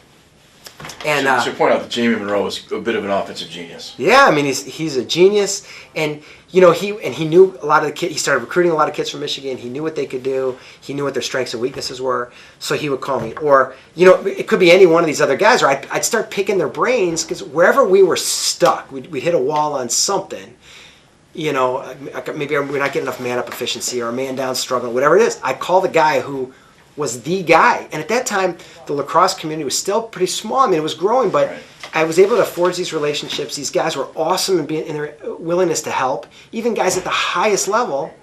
And so point out that Jamie Monroe was a bit of an offensive genius. Yeah, I mean he's a genius, and he knew a lot of the kids. He started recruiting a lot of kids from Michigan. He knew what they could do. He knew what their strengths and weaknesses were. So he would call me, or it could be any one of these other guys, or I'd start picking their brains, because wherever we were stuck, we'd hit a wall on something. Maybe we're not getting enough man-up efficiency, or a man-down struggling, whatever it is. I'd call the guy who was the guy. And at that time, the lacrosse community was still pretty small. I mean, it was growing, but I was able to forge these relationships. These guys were awesome in their willingness to help, even guys at the highest level.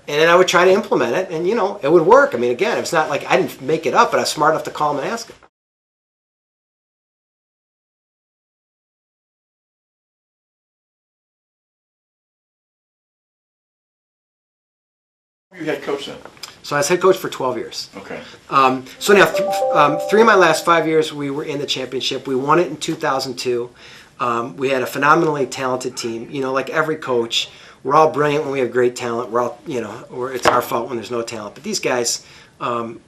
And then I would try to implement it, and, it would work. I mean, again, it's not like I didn't make it up, but I was smart enough to call them and ask them. You head coach then? So I was head coach for 12 years. Okay. So now, 3 of my last 5 years, we were in the championship. We won it in 2002. We had a phenomenally talented team. Like every coach, we're all brilliant when we have great talent. We're all, it's our fault when there's no talent. But these guys, a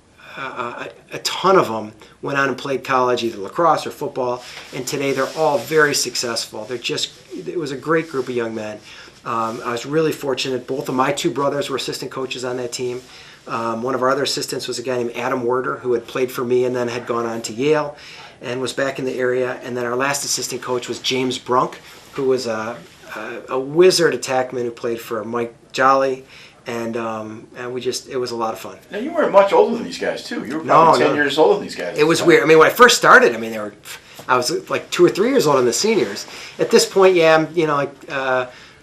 ton of them went on and played college, either lacrosse or football, and today they're all very successful. It was a great group of young men. I was really fortunate. Both of my 2 brothers were assistant coaches on that team. One of our other assistants was a guy named Adam Werder, who had played for me and then had gone on to Yale and was back in the area. And then our last assistant coach was James Brunk, who was a wizard attackman who played for Mike Jolly. And it was a lot of fun. Now, you weren't much older than these guys, too. You were probably 10 years older than these guys. It was weird. I mean, when I first started, I was like 2 or 3 years older than the seniors. At this point, I'm,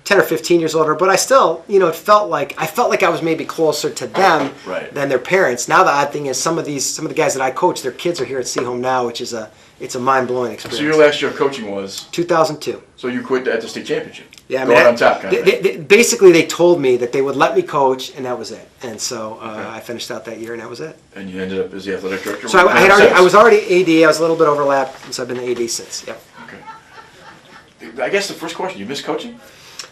10 or 15 years older, but I still, I felt like I was maybe closer to them than their parents. Now the odd thing is some of the guys that I coach, their kids are here at Seaholm'S now, which is it's a mind-blowing experience. So your last year of coaching was 2002. So you quit at the state championship. Yeah, going on top. Kind of basically, they told me that they would let me coach, and that was it. And so I finished out that year, and that was it. And you ended up as the athletic director. So I was already AD. I was a little bit overlapped, and so I've been the AD since. Yep. Okay. I guess the first question: you miss coaching?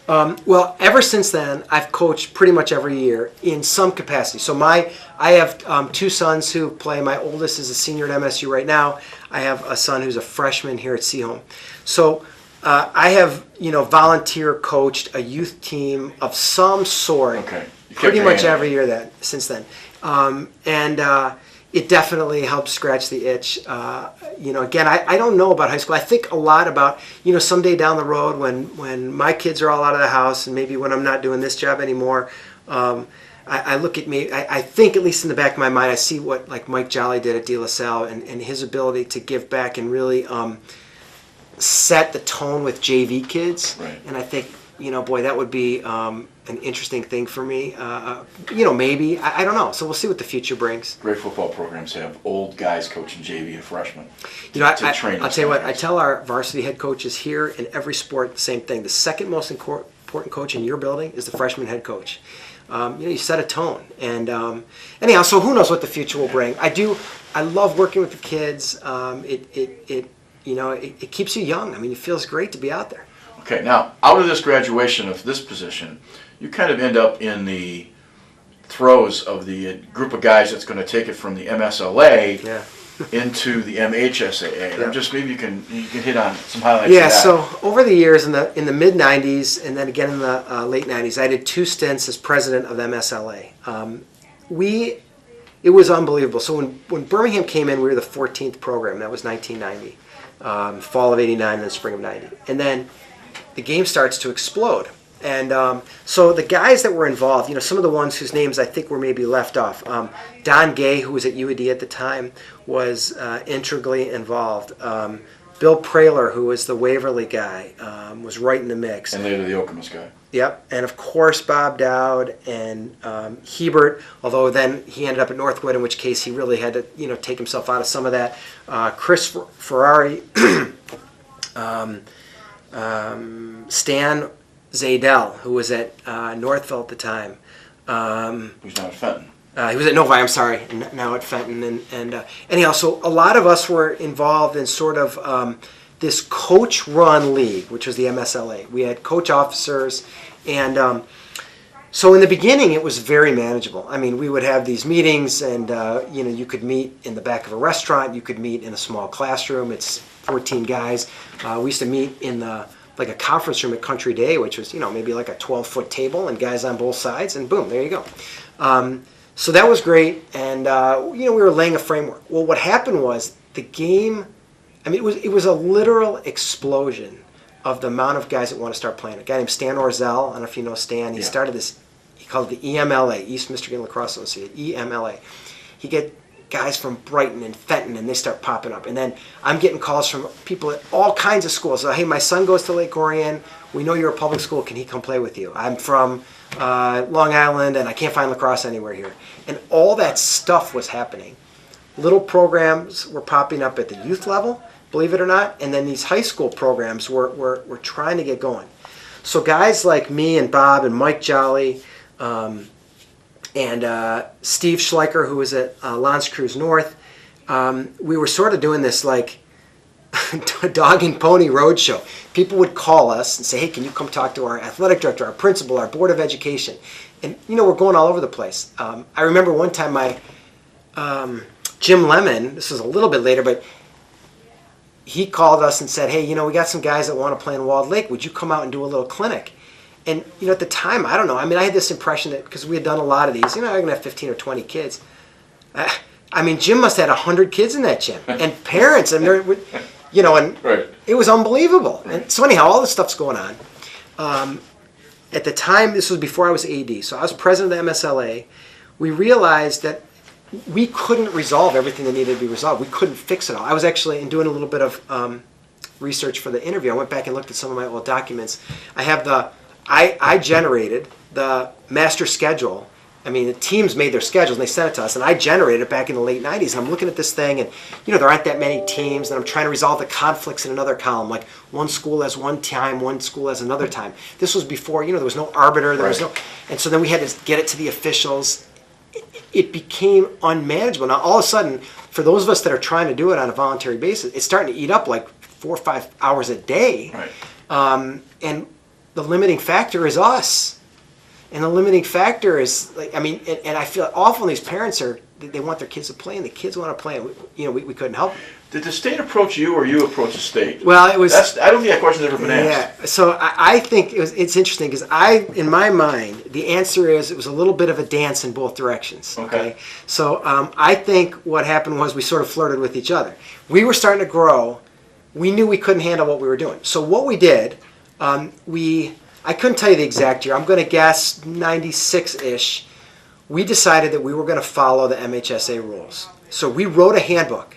Well, ever since then, I've coached pretty much every year in some capacity. So I have 2 sons who play. My oldest is a senior at MSU right now. I have a son who's a freshman here at Seaholm'S. So I have, volunteer coached a youth team of some sort. Okay. Pretty much every year since then. It definitely helps scratch the itch. Again, I don't know about high school. I think a lot about, someday down the road when my kids are all out of the house and maybe when I'm not doing this job anymore, I look at me, I think at least in the back of my mind, I see what like Mike Jolly did at De La Salle and his ability to give back and really set the tone with JV kids. Right. And I think, boy, that would be an interesting thing for me. Maybe. I don't know. So we'll see what the future brings. Great football programs have old guys coaching JV and freshmen. I'll tell you what, I tell our varsity head coaches here in every sport the same thing. The second most important coach in your building is the freshman head coach. You set a tone. And anyhow, so who knows what the future will bring. I love working with the kids. It keeps you young. It feels great to be out there. Okay, now, out of this graduation of this position, you kind of end up in the throes of the group of guys that's going to take it from the MSLA into the MHSAA. Yeah. Just maybe you can hit on some highlights of that. So over the years, in the mid-'90s and then again in the late '90s, I did 2 stints as president of MSLA. It was unbelievable. So when Birmingham came in, we were the 14th program. That was 1990, fall of '89 and then spring of '90. And then the game starts to explode. And so the guys that were involved, some of the ones whose names I think were maybe left off. Don Gay, who was at UAD at the time, was integrally involved. Bill Praler, who was the Waverly guy, was right in the mix. And later the Okemos guy. Yep, and of course Bob Dowd and Hebert, although then he ended up at Northwood, in which case he really had to, take himself out of some of that. Chris Ferrari, Stan Zadell, who was at Northville at the time. Who's now at Fenton. He was at Novi, I'm sorry, now at Fenton. And anyhow, so a lot of us were involved in sort of this coach-run league, which was the MSLA. We had coach officers, and so in the beginning it was very manageable. I mean, we would have these meetings, and you could meet in the back of a restaurant, you could meet in a small classroom. It's 14 guys. We used to meet in like a conference room at Country Day, which was maybe like a 12-foot table and guys on both sides, and boom, there you go. So that was great, and we were laying a framework. Well, what happened was the game. I mean, it was a literal explosion of the amount of guys that want to start playing. A guy named Stan Orzel, I don't know if you know Stan. He started this. He called it the EMLA, East Michigan Lacrosse Association. EMLA. He get guys from Brighton and Fenton, and they start popping up. And then I'm getting calls from people at all kinds of schools. So, hey, my son goes to Lake Orion. We know you're a public school. Can he come play with you? I'm from Long Island, and I can't find lacrosse anywhere here. And all that stuff was happening. Little programs were popping up at the youth level, believe it or not, and then these high school programs were trying to get going. So guys like me and Bob and Mike Jolly and Steve Schleicher, who was at Lance Cruz North, we were sort of doing this like dog and pony roadshow. People would call us and say, hey, can you come talk to our athletic director, our principal, our board of education? And, we're going all over the place. I remember one time my Jim Lemon, this was a little bit later, but he called us and said, hey, we got some guys that want to play in Walled Lake. Would you come out and do a little clinic? And, at the time, I don't know. I mean, I had this impression that because we had done a lot of these, I'm going to have 15 or 20 kids. I mean, Jim must have had 100 kids in that gym. And parents, and and Right. It was unbelievable. And so anyhow, all this stuff's going on. At the time, this was before I was AD, so I was president of the MSLA. We realized that we couldn't resolve everything that needed to be resolved. We couldn't fix it all. I was actually doing a little bit of research for the interview. I went back and looked at some of my old documents. I have I generated the master schedule. I mean, the teams made their schedules and they sent it to us, and I generated it back in the late 90s. And I'm looking at this thing, and there aren't that many teams, and I'm trying to resolve the conflicts in another column. Like one school has one time, one school has another time. This was before, there was no arbiter, there was no, and so then we had to get it to the officials. It became unmanageable. Now, all of a sudden, for those of us that are trying to do it on a voluntary basis, it's starting to eat up like 4 or 5 hours a day. Right. And the limiting factor is us. And the limiting factor is, and I feel awful when these parents they want their kids to play, and the kids want to play, and we couldn't help them. Did the state approach you, or you approach the state? Well, it was. I don't think that question's ever been asked. Yeah. So I think it's interesting because in my mind, the answer is it was a little bit of a dance in both directions. Okay. So I think what happened was we sort of flirted with each other. We were starting to grow. We knew we couldn't handle what we were doing. So what we did, I couldn't tell you the exact year. I'm going to guess 96-ish. We decided that we were going to follow the MHSA rules. So we wrote a handbook.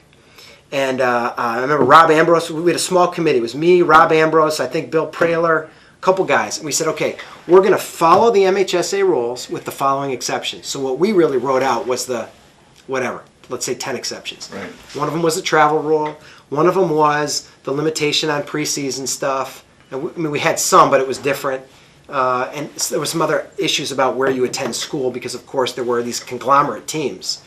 And I remember Rob Ambrose, we had a small committee. It was me, Rob Ambrose, I think Bill Praler, a couple guys. And we said, okay, we're going to follow the MHSA rules with the following exceptions. So what we really wrote out was let's say 10 exceptions. Right. One of them was the travel rule. One of them was the limitation on preseason stuff. And we had some, but it was different. And there were some other issues about where you attend school because, of course, there were these conglomerate teams.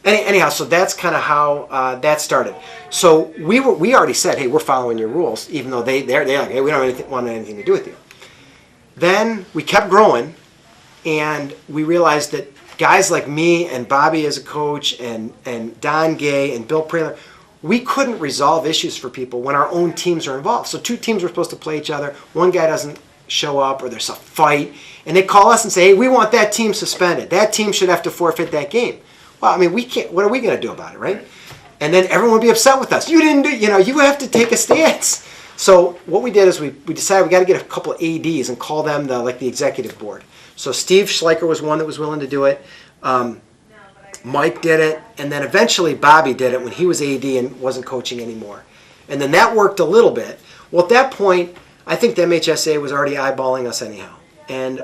Anyhow, so that's kind of how that started. So we already said, hey, we're following your rules, even though they're like, hey, we don't want anything to do with you. Then we kept growing, and we realized that guys like me and Bobby as a coach and Don Gay and Bill Praler, we couldn't resolve issues for people when our own teams are involved. So 2 teams were supposed to play each other. One guy doesn't show up, or there's a fight, And they call us and say, hey, we want that team suspended. That team should have to forfeit that game. Well, I mean, we can't. What are we going to do about it, right? And then everyone would be upset with us. You didn't do, you have to take a stance. So what we did is we decided we got to get a couple of ADs and call them the executive board. So Steve Schleicher was one that was willing to do it. Mike did it, and then eventually Bobby did it when he was AD and wasn't coaching anymore. And then that worked a little bit. Well, at that point, I think the MHSA was already eyeballing us anyhow. And,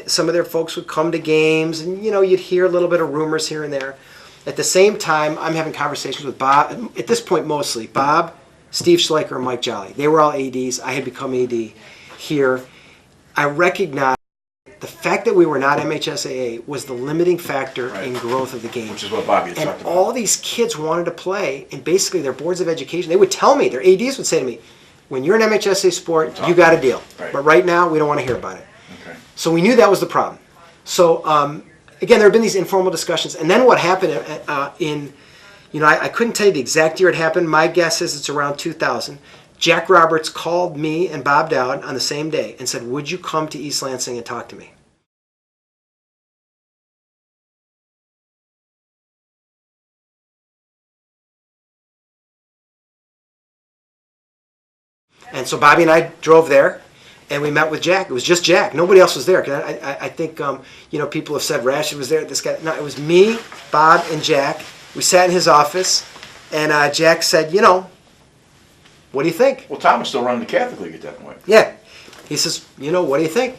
some of their folks would come to games, and, you'd hear a little bit of rumors here and there. At the same time, I'm having conversations with Bob, at this point mostly, Bob, Steve Schleicher, and Mike Jolly. They were all ADs. I had become AD here. I recognized the fact that we were not MHSAA was the limiting factor in growth of the game. Which is what Bobby had talked about. And all these kids wanted to play, and basically their boards of education, they would tell me, their ADs would say to me, when you're an MHSA sport, you got a deal. Right. But right now, we don't want to hear about it. Okay. So we knew that was the problem. So, again, there have been these informal discussions. And then what happened I couldn't tell you the exact year it happened. My guess is it's around 2000. Jack Roberts called me and Bob Dowd on the same day and said, would you come to East Lansing and talk to me? And so Bobby and I drove there, and we met with Jack. It was just Jack. Nobody else was there. I think people have said Rashid was there. This guy. No, it was me, Bob, and Jack. We sat in his office, and Jack said, what do you think? Well, Tom was still running the Catholic League at that point. Yeah. He says, what do you think?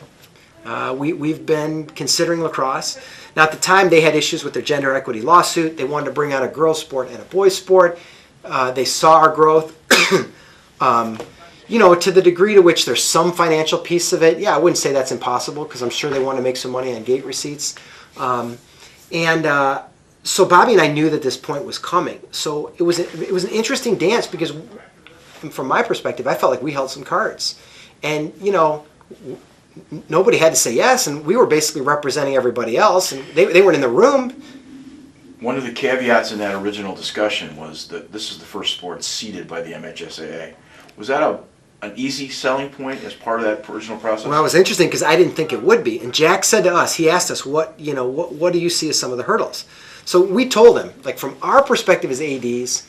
We've been considering lacrosse. Now, at the time, they had issues with their gender equity lawsuit. They wanted to bring out a girls' sport and a boys' sport. They saw our growth. To the degree to which there's some financial piece of it, I wouldn't say that's impossible because I'm sure they want to make some money on gate receipts. So Bobby and I knew that this point was coming. So it was an interesting dance because from my perspective, I felt like we held some cards. And, nobody had to say yes, and we were basically representing everybody else, and they weren't in the room. One of the caveats in that original discussion was that this is the first sport seeded by the MHSAA. Was that an easy selling point as part of that original process? Well, it was interesting because I didn't think it would be. And Jack said to us, he asked us, what do you see as some of the hurdles? So we told him, from our perspective as ADs,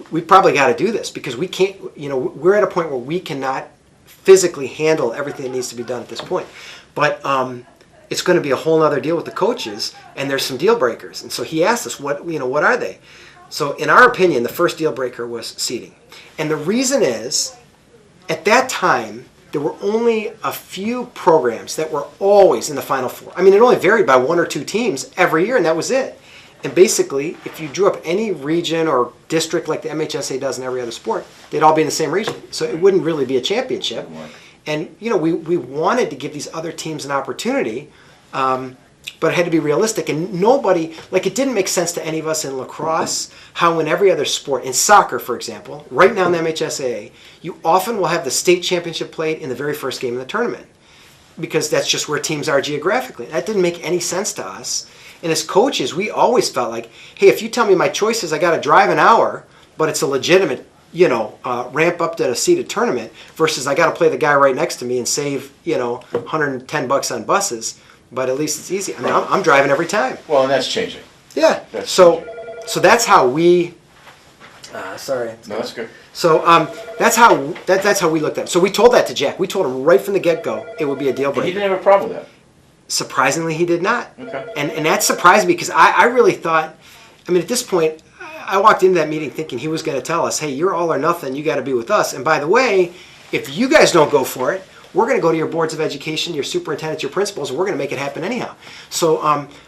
we probably got to do this because we can't, we're at a point where we cannot physically handle everything that needs to be done at this point. But it's going to be a whole other deal with the coaches, and there's some deal breakers. And so he asked us, what are they? So in our opinion, the first deal breaker was seeding. And the reason is, at that time, there were only a few programs that were always in the Final Four. I mean, it only varied by one or two teams every year, and that was it. And basically, if you drew up any region or district like the MHSA does in every other sport, they'd all be in the same region. So it wouldn't really be a championship. And, we wanted to give these other teams an opportunity, but it had to be realistic. And nobody, it didn't make sense to any of us in lacrosse, how in every other sport, in soccer, for example, right now in the MHSAA, you often will have the state championship played in the very first game of the tournament because that's just where teams are geographically. That didn't make any sense to us. And as coaches, we always felt like, hey, if you tell me my choice is I got to drive an hour, but it's a legitimate, ramp up to a seeded tournament versus I got to play the guy right next to me and save, $110 on buses, but at least it's easy. I mean, I'm driving every time. Well, and that's changing. Yeah. So that's how we. Sorry. No, that's good. So that's how we looked at it. So we told that to Jack. We told him right from the get-go it would be a deal breaker. And he didn't have a problem with that. Surprisingly, he did not. Okay. And that surprised me because I really thought, at this point, I walked into that meeting thinking he was going to tell us, hey, you're all or nothing, you got to be with us. And by the way, if you guys don't go for it, we're going to go to your boards of education, your superintendents, your principals, and we're going to make it happen anyhow. So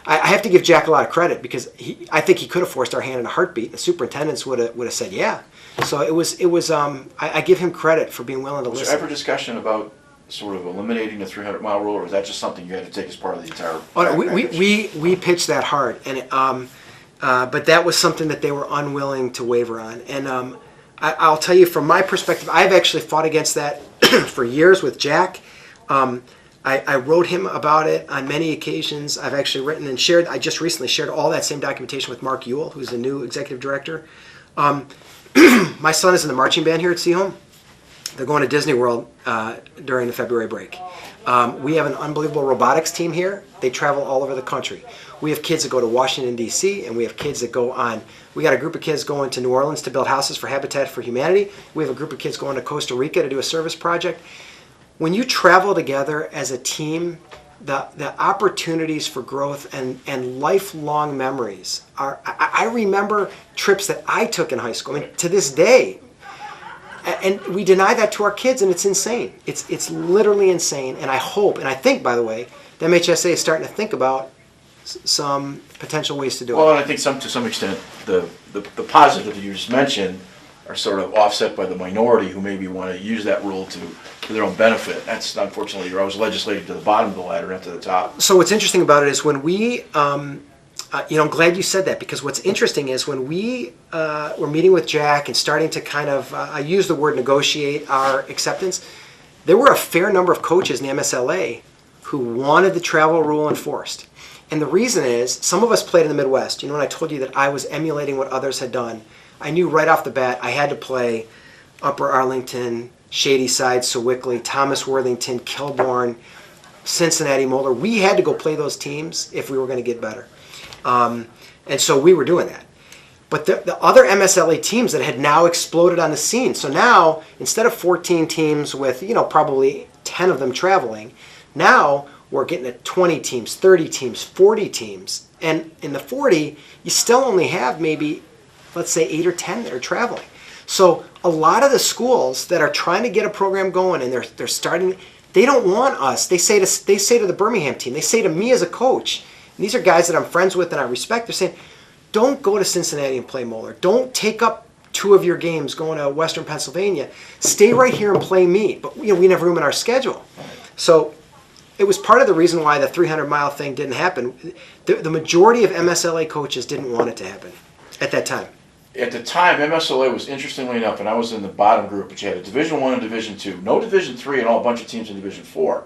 I have to give Jack a lot of credit because I think he could have forced our hand in a heartbeat. The superintendents would have said yeah. So it was. I give him credit for being willing to listen. Was there ever discussion about sort of eliminating the 300-mile rule, or was that just something you had to take as part of the entire? We pitched that hard, and but that was something that they were unwilling to waver on. And I'll tell you, from my perspective, I've actually fought against that for years with Jack. I wrote him about it on many occasions. I've actually written and shared. I just recently shared all that same documentation with Mark Ewell, who's the new executive director. My son is in the marching band here at Seaholm. They're going to Disney World during the February break. We have an unbelievable robotics team here. They travel all over the country. We have kids that go to Washington, D.C., and we have kids that go on. We got a group of kids going to New Orleans to build houses for Habitat for Humanity. We have a group of kids going to Costa Rica to do a service project. When you travel together as a team, the opportunities for growth and lifelong memories are. I remember trips that I took in high school. I mean, to this day, and we deny that to our kids, and it's insane. It's literally insane. And I hope, and I think, by the way, the MHSA is starting to think about some potential ways to do it. Well, and I think to some extent, the positive that you just mentioned are sort of offset by the minority who maybe want to use that rule to their own benefit. That's unfortunately, you're always legislating to the bottom of the ladder, not to the top. So what's interesting about it is when we, I'm glad you said that, because what's interesting is when we were meeting with Jack and starting to kind of, I use the word negotiate our acceptance, there were a fair number of coaches in the MSLA who wanted the travel rule enforced. And the reason is, some of us played in the Midwest. You know, when I told you that I was emulating what others had done, I knew right off the bat I had to play Upper Arlington, Shadyside, Sewickley, Thomas Worthington, Kilbourne, Cincinnati, Moeller. We had to go play those teams if we were going to get better. And so we were doing that. But the other MSLA teams that had now exploded on the scene. So now, instead of 14 teams with, probably 10 of them traveling, now we're getting at 20 teams, 30 teams, 40 teams. And in the 40, you still only have maybe, let's say, 8 or 10 that are traveling. So a lot of the schools that are trying to get a program going and they're starting, they don't want us. They say to the Birmingham team, they say to me as a coach, and these are guys that I'm friends with and I respect, they're saying, don't go to Cincinnati and play Moeller. Don't take up 2 of your games going to Western Pennsylvania. Stay right here and play me. But we didn't have room in our schedule. So it was part of the reason why the 300-mile thing didn't happen. The majority of MSLA coaches didn't want it to happen at that time. At the time, MSLA was, interestingly enough, and I was in the bottom group, but you had a Division I and Division II. No Division III and a bunch of teams in Division IV.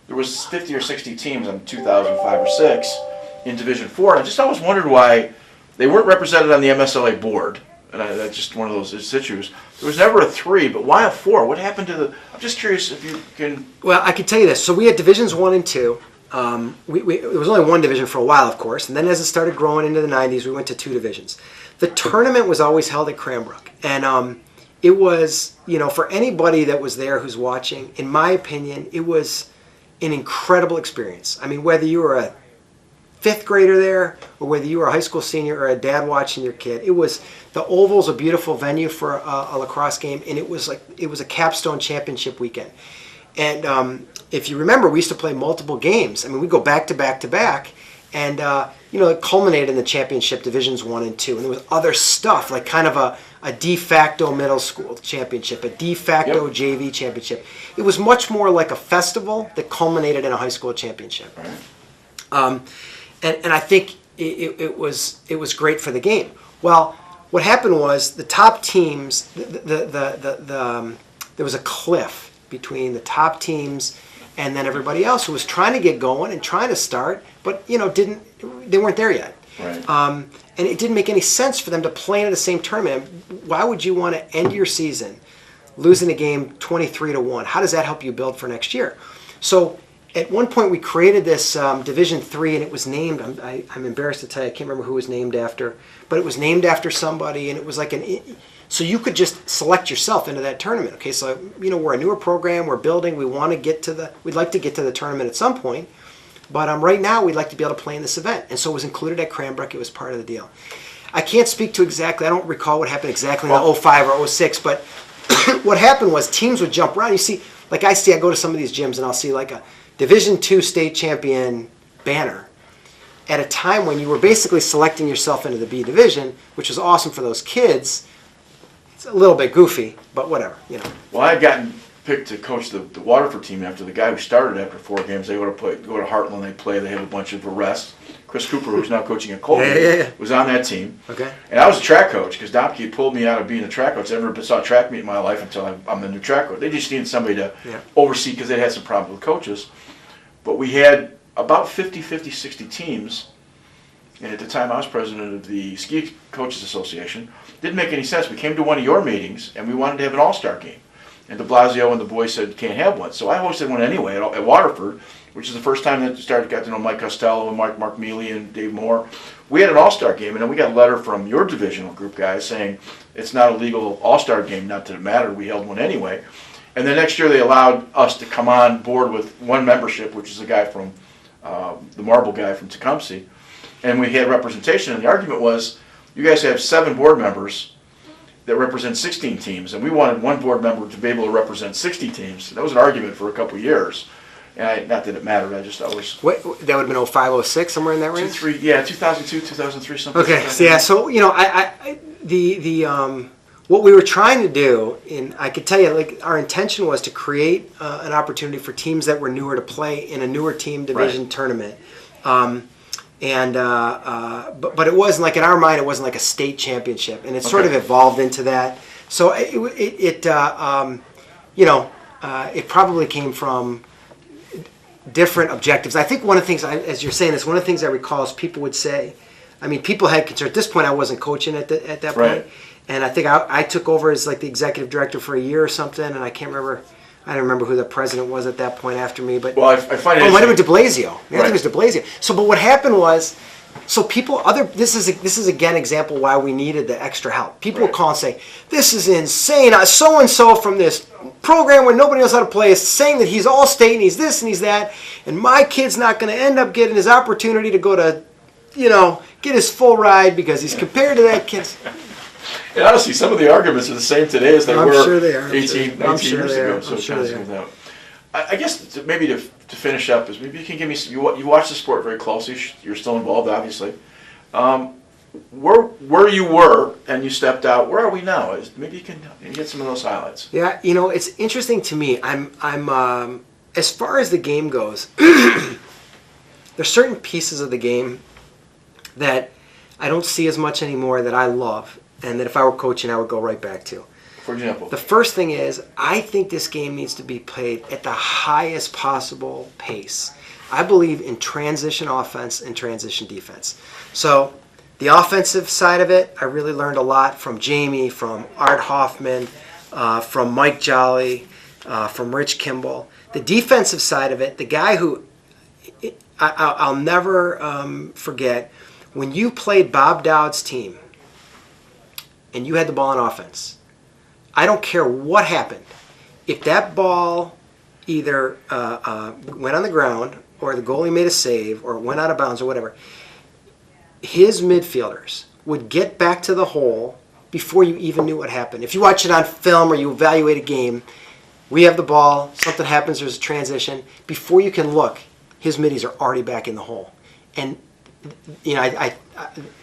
There was 50 or 60 teams in 2005 or 6 in Division IV. And I just always wondered why they weren't represented on the MSLA board. And that's just one of those issues. There was never a 3, but why a 4? What happened to the... I'm just curious if you can... Well, I can tell you this. So we had Divisions 1 and 2. It was only one division for a while, of course. And then as it started growing into the 90s, we went to 2 divisions. The tournament was always held at Cranbrook. And it was, for anybody that was there who's watching, in my opinion, it was an incredible experience. I mean, whether you were a 5th grader there, or whether you were a high school senior or a dad watching your kid, the Oval's a beautiful venue for a lacrosse game, and it was a capstone championship weekend. And if you remember, we used to play multiple games. I mean, we go back to back to back, and it culminated in the championship Divisions 1 and 2. And there was other stuff, like kind of a de facto middle school championship, a de facto JV championship. It was much more like a festival that culminated in a high school championship. Right. And I think it was great for the game. Well, what happened was the top teams, there was a cliff between the top teams and then everybody else who was trying to get going and trying to start, but they weren't there yet. Right. And it didn't make any sense for them to play in the same tournament. Why would you want to end your season losing a game 23-1? How does that help you build for next year? So at one point we created this Division 3, and it was named, I'm embarrassed to tell you, I can't remember who it was named after, but it was named after somebody, and it was like so you could just select yourself into that tournament. Okay, so we're a newer program, we're building, we'd like to get to the tournament at some point, but right now we'd like to be able to play in this event. And so it was included at Cranbrook, it was part of the deal. I can't speak to exactly, I don't recall what happened exactly in the 05 or 06, but what happened was teams would jump around. You see, I go to some of these gyms and I'll see like a Division II state champion banner at a time when you were basically selecting yourself into the B division, which was awesome for those kids. It's a little bit goofy, but whatever, Well, I had gotten picked to coach the Waterford team after the guy who started after 4 games. They go to Heartland, they have a bunch of arrests. Chris Cooper, who's now coaching at Colby, was on that team. Okay. And I was a track coach because Domke pulled me out of being a track coach. I never saw a track meet in my life until I'm the new track coach. They just needed somebody to oversee because they had some problems with coaches. But we had about 50, 60 teams. And at the time I was president of the Ski Coaches Association. Didn't make any sense. We came to one of your meetings and we wanted to have an all-star game. and de Blasio and the boys said can't have one. So I hosted one anyway at Waterford, which is the first time that I got to know Mike Costello and Mark Mhslca and Dave Moore. We had an all-star game, and then we got a letter from your divisional group guys saying it's not a legal all-star game, not that it mattered, we held one anyway. And then next year they allowed us to come on board with one membership, which is a guy from, the marble guy from Tecumseh. And we had representation, and the argument was, you guys have 7 board members that represent 16 teams, and we wanted one board member to be able to represent 60 teams. That was an argument for a couple of years. And not that it mattered, I just always... What, that would have been 05, 06, somewhere in that range? 2002, 2003, something Okay, like that. so yeah, so, you know, what we were trying to do, and I could tell you, like, our intention was to create an opportunity for teams that were newer to play in a newer team division tournament. But it wasn't, like, in our mind, it wasn't like a state championship, and it sort of evolved into that. So it probably came from different objectives. I think one of the things, as you're saying this, one of the things I recall is people would say, I mean, people had concern. At this point, I wasn't coaching at that point, and I think I took over as like the executive director for a year or something, and I don't remember who the president was at that point after me, but well, I find it. Oh, it might have been de Blasio. I think it was de Blasio. So, but what happened was, so this is again example why we needed the extra help. People would call and say, "This is insane. So and so from this program where nobody knows how to play is saying that he's all state and he's this and he's that, and my kid's not going to end up getting his opportunity to go to, get his full ride because he's compared to that kid." And honestly, some of the arguments are the same today as they were sure they are. 18, 19 years ago. So I'm sure they are. I guess maybe to finish up is maybe you can give me you watch the sport very closely. You're still involved, obviously. Where you were and you stepped out. Where are we now? Maybe you can get some of those highlights. Yeah, it's interesting to me. I'm as far as the game goes, there's certain pieces of the game that I don't see as much anymore that I love, and that if I were coaching, I would go right back to. For example? The first thing is, I think this game needs to be played at the highest possible pace. I believe in transition offense and transition defense. So the offensive side of it, I really learned a lot from Jamie, from Art Hoffman, from Mike Jolly, from Rich Kimball. The defensive side of it, the guy who I'll never forget, when you played Bob Dowd's team and you had the ball on offense, I don't care what happened. If that ball either went on the ground or the goalie made a save or went out of bounds or whatever, his midfielders would get back to the hole before you even knew what happened. If you watch it on film or you evaluate a game, we have the ball, something happens, there's a transition. Before you can look, his middies are already back in the hole. And I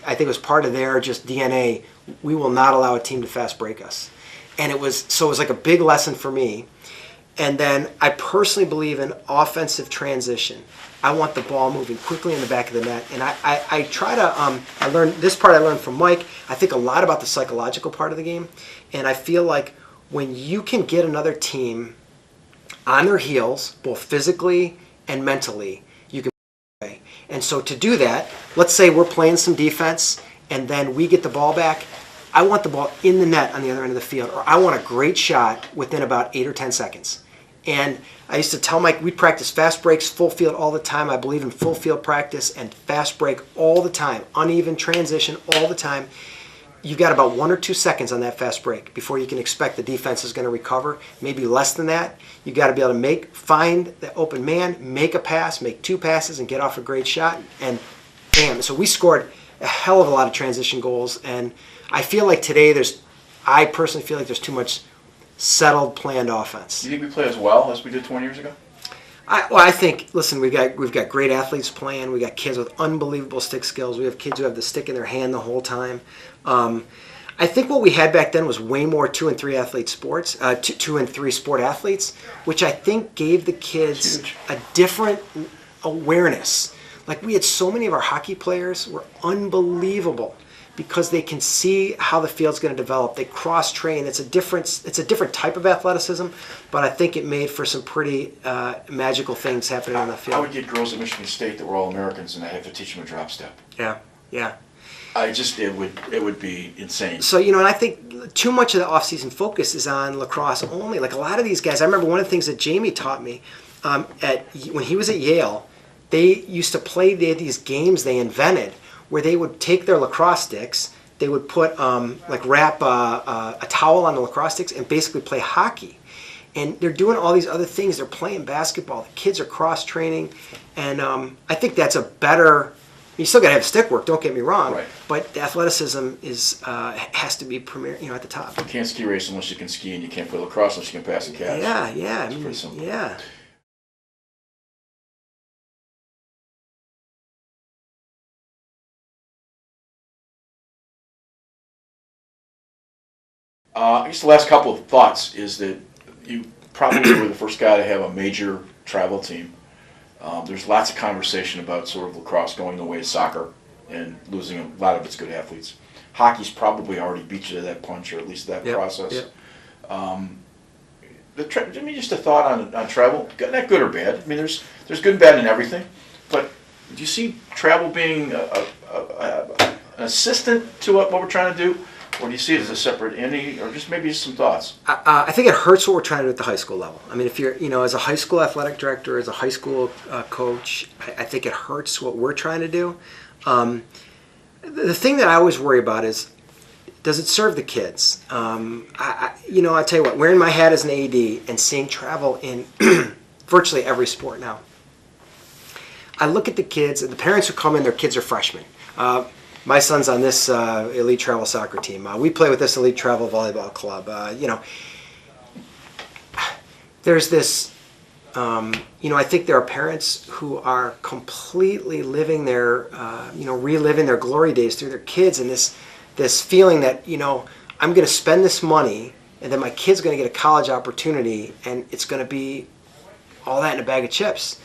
think it was part of their just DNA. We will not allow a team to fast break us. And it was like a big lesson for me. And then I personally believe in offensive transition. I want the ball moving quickly in the back of the net. And I try to, I learned from Mike. I think a lot about the psychological part of the game. And I feel like when you can get another team on their heels, both physically and mentally, you can play. And so to do that, let's say we're playing some defense and then we get the ball back. I want the ball in the net on the other end of the field, or I want a great shot within about 8 or 10 seconds. And I used to tell Mike, we practice fast breaks, full field all the time. I believe in full field practice and fast break all the time, uneven transition all the time. You've got about 1 or 2 seconds on that fast break before you can expect the defense is going to recover. Maybe less than that. You've got to be able to find the open man, make a pass, make 2 passes, and get off a great shot. And bam. So we scored a hell of a lot of transition goals. And I feel like today I personally feel like there's too much settled, planned offense. Do you think we play as well as we did 20 years ago? I think, listen, we've got great athletes playing. We got kids with unbelievable stick skills. We have kids who have the stick in their hand the whole time. I think what we had back then was way more 2 and 3 athlete sports, 2 and 3 sport athletes, which I think gave the kids a different awareness. Like, we had so many of our hockey players were unbelievable because they can see how the field's going to develop. They cross-train. It's a different type of athleticism, but I think it made for some pretty magical things happening on the field. I would get girls at Michigan State that were all Americans, and I have to teach them a drop step. Yeah. Yeah. It would be insane. So, and I think too much of the off-season focus is on lacrosse only. Like a lot of these guys, I remember one of the things that Jamie taught me when he was at Yale, they used to play, they had these games they invented where they would take their lacrosse sticks, they would put, wrap a towel on the lacrosse sticks and basically play hockey. And they're doing all these other things. They're playing basketball. The kids are cross-training. And I think that's a better... You still got to have stick work, don't get me wrong. Right. But the athleticism has to be premier, at the top. You can't ski race unless you can ski, and you can't play lacrosse unless you can pass a catch. Yeah. It's pretty simple. Yeah. I guess the last couple of thoughts is that you probably were the first guy to have a major travel team. There's lots of conversation about sort of lacrosse going the way of soccer and losing a lot of its good athletes. Hockey's probably already beat you to that punch, or at least that process. Yep. Just a thought on travel, not good or bad. I mean, there's good and bad in everything, but do you see travel being an assistant to what we're trying to do? Or do you see it as a separate entity, or just maybe some thoughts? I think it hurts what we're trying to do at the high school level. I mean, if you're, as a high school athletic director, as a high school coach, I think it hurts what we're trying to do. The thing that I always worry about is, does it serve the kids? I tell you what, wearing my hat as an AD and seeing travel in virtually every sport now, I look at the kids, and the parents who come in, their kids are freshmen. My son's on this elite travel soccer team. We play with this elite travel volleyball club. There's this, I think there are parents who are completely living their, reliving their glory days through their kids, and this feeling that, I'm going to spend this money, and then my kid's going to get a college opportunity, and it's going to be all that in a bag of chips.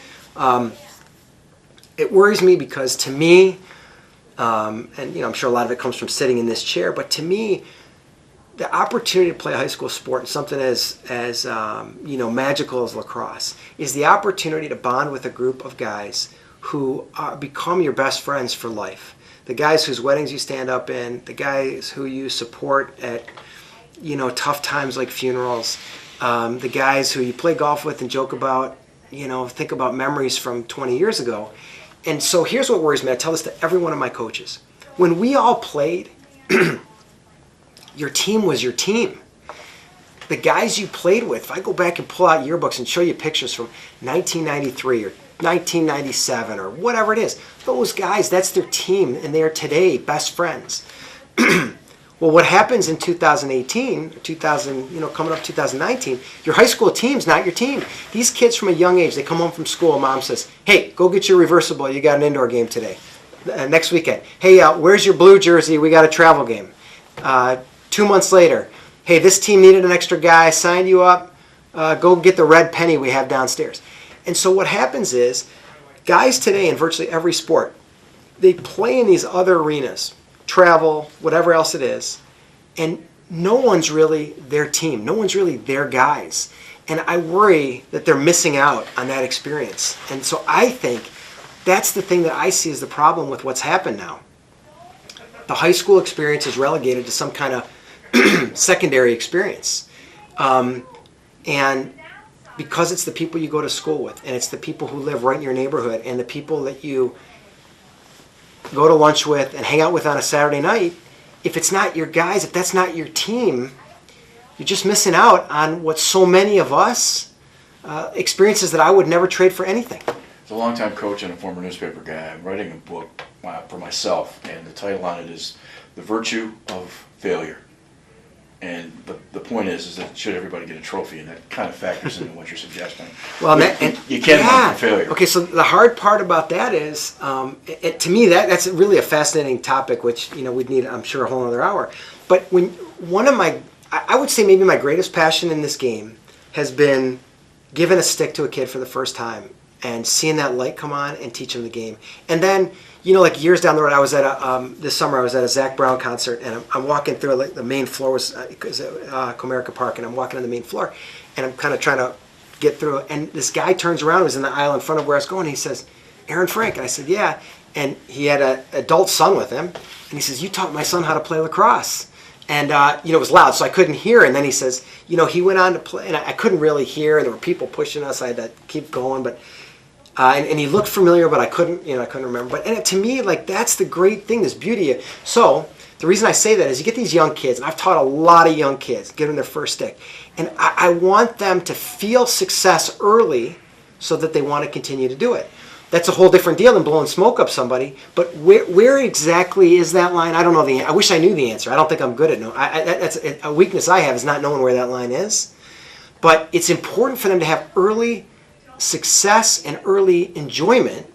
It worries me because, to me, I'm sure a lot of it comes from sitting in this chair, but to me, the opportunity to play a high school sport and something as magical as lacrosse is the opportunity to bond with a group of guys who become your best friends for life. The guys whose weddings you stand up in, the guys who you support at tough times like funerals, the guys who you play golf with and joke about, think about memories from 20 years ago. And so here's what worries me. I tell this to every one of my coaches. When we all played, your team was your team. The guys you played with, if I go back and pull out yearbooks and show you pictures from 1993 or 1997 or whatever it is, those guys, that's their team, and they are today best friends. Well, what happens in 2018, coming up 2019, your high school team's not your team. These kids from a young age, they come home from school, mom says, hey, go get your reversible, you got an indoor game today, next weekend. Hey, where's your blue jersey, we got a travel game. 2 months later, hey, this team needed an extra guy, signed you up, go get the red penny we have downstairs. And so what happens is, guys today in virtually every sport, they play in these other arenas, travel, whatever else it is, and no one's really their team. No one's really their guys. And I worry that they're missing out on that experience. And so I think that's the thing that I see as the problem with what's happened now. The high school experience is relegated to some kind of secondary experience. And because it's the people you go to school with, and it's the people who live right in your neighborhood, and the people that you go to lunch with and hang out with on a Saturday night, if it's not your guys, if that's not your team, you're just missing out on what so many of us, experiences that I would never trade for anything. As a longtime coach and a former newspaper guy, I'm writing a book for myself, and the title on it is The Virtue of Failure. And the point is that should everybody get a trophy, and that kind of factors into what you're suggesting. Well, you can't learn from failure. Okay, so the hard part about that is, to me, that's really a fascinating topic, which we'd need, I'm sure, a whole other hour. But I would say maybe my greatest passion in this game has been giving a stick to a kid for the first time and seeing that light come on and teach him the game. And then, like years down the road, I was at this summer I was at a Zach Brown concert, and I'm walking through, the main floor was Comerica Park, and I'm walking on the main floor, and I'm kind of trying to get through, and this guy turns around, who was in the aisle in front of where I was going, and he says, Aaron Frank, and I said, yeah, and he had an adult son with him, and he says, "You taught my son how to play lacrosse." And, it was loud, so I couldn't hear. And then he says, he went on to play, and I couldn't really hear, and there were people pushing us. I had to keep going, but, and he looked familiar, but I couldn't remember. But, and to me, like, that's the great thing, this beauty. So the reason I say that is you get these young kids, and I've taught a lot of young kids, give them their first stick. And I want them to feel success early so that they want to continue to do it. That's a whole different deal than blowing smoke up somebody. But where exactly is that line? I don't know I wish I knew the answer. I don't think I'm good at knowing. That's a weakness I have, is not knowing where that line is. But it's important for them to have early success and early enjoyment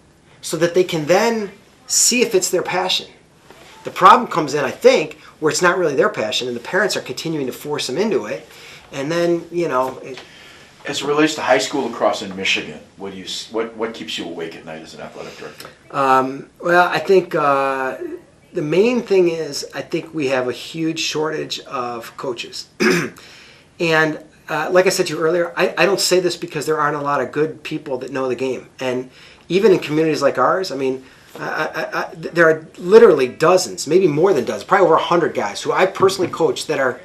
so that they can then see if it's their passion. The problem comes in, I think, where it's not really their passion and the parents are continuing to force them into it. And then, As it relates to high school lacrosse in Michigan, what keeps you awake at night as an athletic director? Well, I think the main thing is I think we have a huge shortage of coaches. And like I said to you earlier, I don't say this because there aren't a lot of good people that know the game. And even in communities like ours, I mean, there are literally dozens, maybe more than dozens, probably over 100 guys who I personally coach that are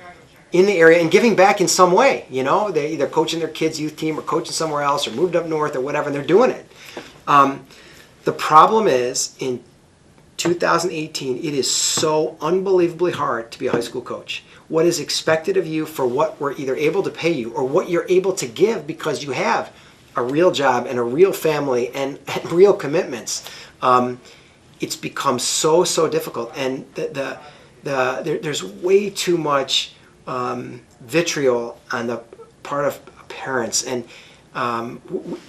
in the area and giving back in some way. They either coaching their kids' youth team or coaching somewhere else or moved up north or whatever, and they're doing it. The problem is in 2018, it is so unbelievably hard to be a high school coach. What is expected of you for what we're either able to pay you or what you're able to give because you have a real job and a real family and real commitments. It's become so difficult, and there's way too much vitriol on the part of parents, and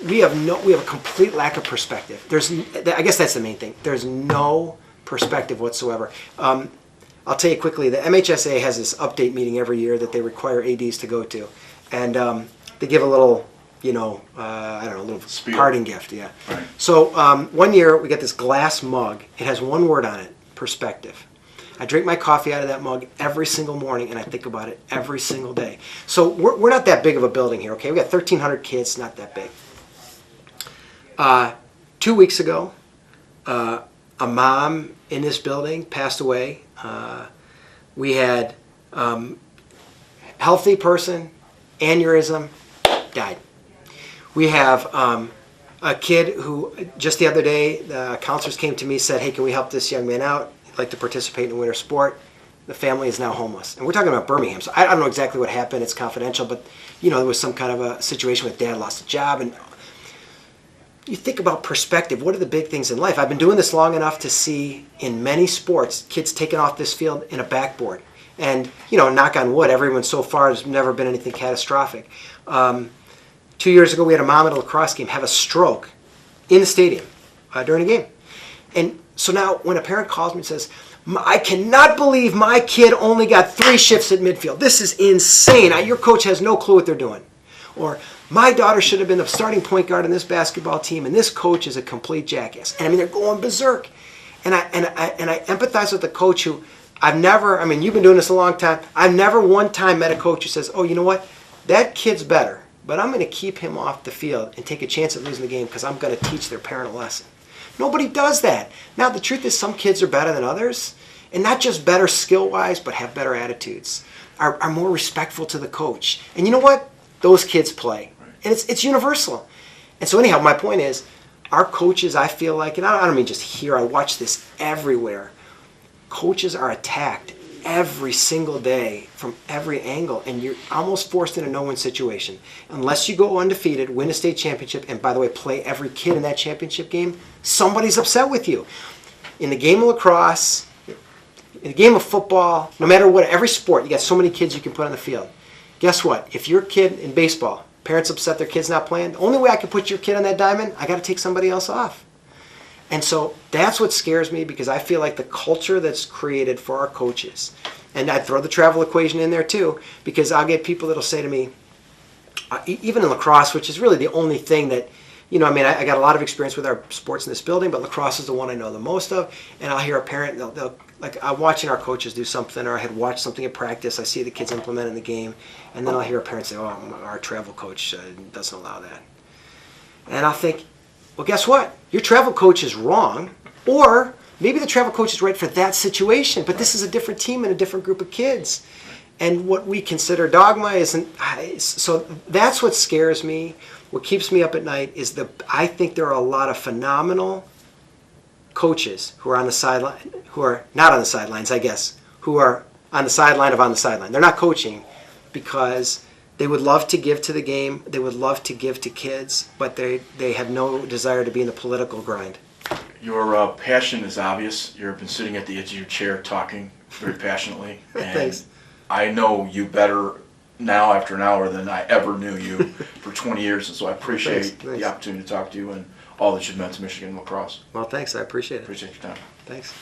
we have a complete lack of perspective. I guess that's the main thing. There's no perspective whatsoever. I'll tell you quickly, the Mhsa has this update meeting every year that they require ADs to go to, and they give a little, a little Spiel. Parting gift, yeah. Right. So one year we got this glass mug. It has one word on it: perspective. I drink my coffee out of that mug every single morning, and I think about it every single day. So we're not that big of a building here, okay? We got 1,300 kids, not that big. 2 weeks ago, a mom in this building passed away. We had healthy person, aneurysm, died. We have a kid who just the other day, the counselors came to me, said, "Hey, can we help this young man out? Like to participate in a winter sport." The family is now homeless, and we're talking about Birmingham, so I don't know exactly what happened. It's confidential, but there was some kind of a situation with dad lost a job, and you think about perspective. What are the big things in life? I've been doing this long enough to see in many sports kids taken off this field in a backboard, and knock on wood, everyone so far has never been anything catastrophic. 2 years ago, we had a mom at a lacrosse game have a stroke in the stadium during a game, and so now when a parent calls me and says, "I cannot believe my kid only got 3 shifts at midfield. This is insane. Your coach has no clue what they're doing." Or, "My daughter should have been the starting point guard in this basketball team, and this coach is a complete jackass." And I mean, they're going berserk. And I empathize with the coach who you've been doing this a long time. I've never one time met a coach who says, "Oh, you know what? That kid's better, but I'm going to keep him off the field and take a chance at losing the game because I'm going to teach their parent a lesson." Nobody does that. Now, the truth is some kids are better than others, and not just better skill-wise, but have better attitudes, are more respectful to the coach. And you know what? Those kids play. And it's universal. And so anyhow, my point is, our coaches, I feel like, and I don't mean just here, I watch this everywhere, coaches are attacked every single day from every angle, and you're almost forced in a no-win situation. Unless you go undefeated, win a state championship, and by the way, play every kid in that championship game, somebody's upset with you. In the game of lacrosse, in the game of football, no matter what, every sport, you got so many kids you can put on the field. Guess what? If your kid in baseball, parents upset their kid's not playing, the only way I can put your kid on that diamond, I got to take somebody else off. And so that's what scares me, because I feel like the culture that's created for our coaches, and I'd throw the travel equation in there too, because I'll get people that'll say to me, even in lacrosse, which is really the only thing that, I got a lot of experience with our sports in this building, but lacrosse is the one I know the most of, and I'll hear a parent, I'm watching our coaches do something, or I had watched something in practice, I see the kids implement in the game, and then I'll hear a parent say, "Oh, our travel coach doesn't allow that." And I'll think, well, guess what? Your travel coach is wrong, Or maybe the travel coach is right for that situation, but this is a different team and a different group of kids. And what we consider dogma isn't. So that's what scares me. What keeps me up at night is I think there are a lot of phenomenal coaches who are on the sideline, who are not on the sidelines, I guess, who are on the sideline of on the sideline. They're not coaching because they would love to give to the game. They would love to give to kids, but they have no desire to be in the political grind. Your passion is obvious. You've been sitting at the edge of your chair talking very passionately. And Thanks. I know you better now after an hour than I ever knew you for 20 years, and so I appreciate Thanks. the opportunity to talk to you and all that you've meant to Michigan lacrosse. Well, thanks. I appreciate it. Appreciate your time. Thanks.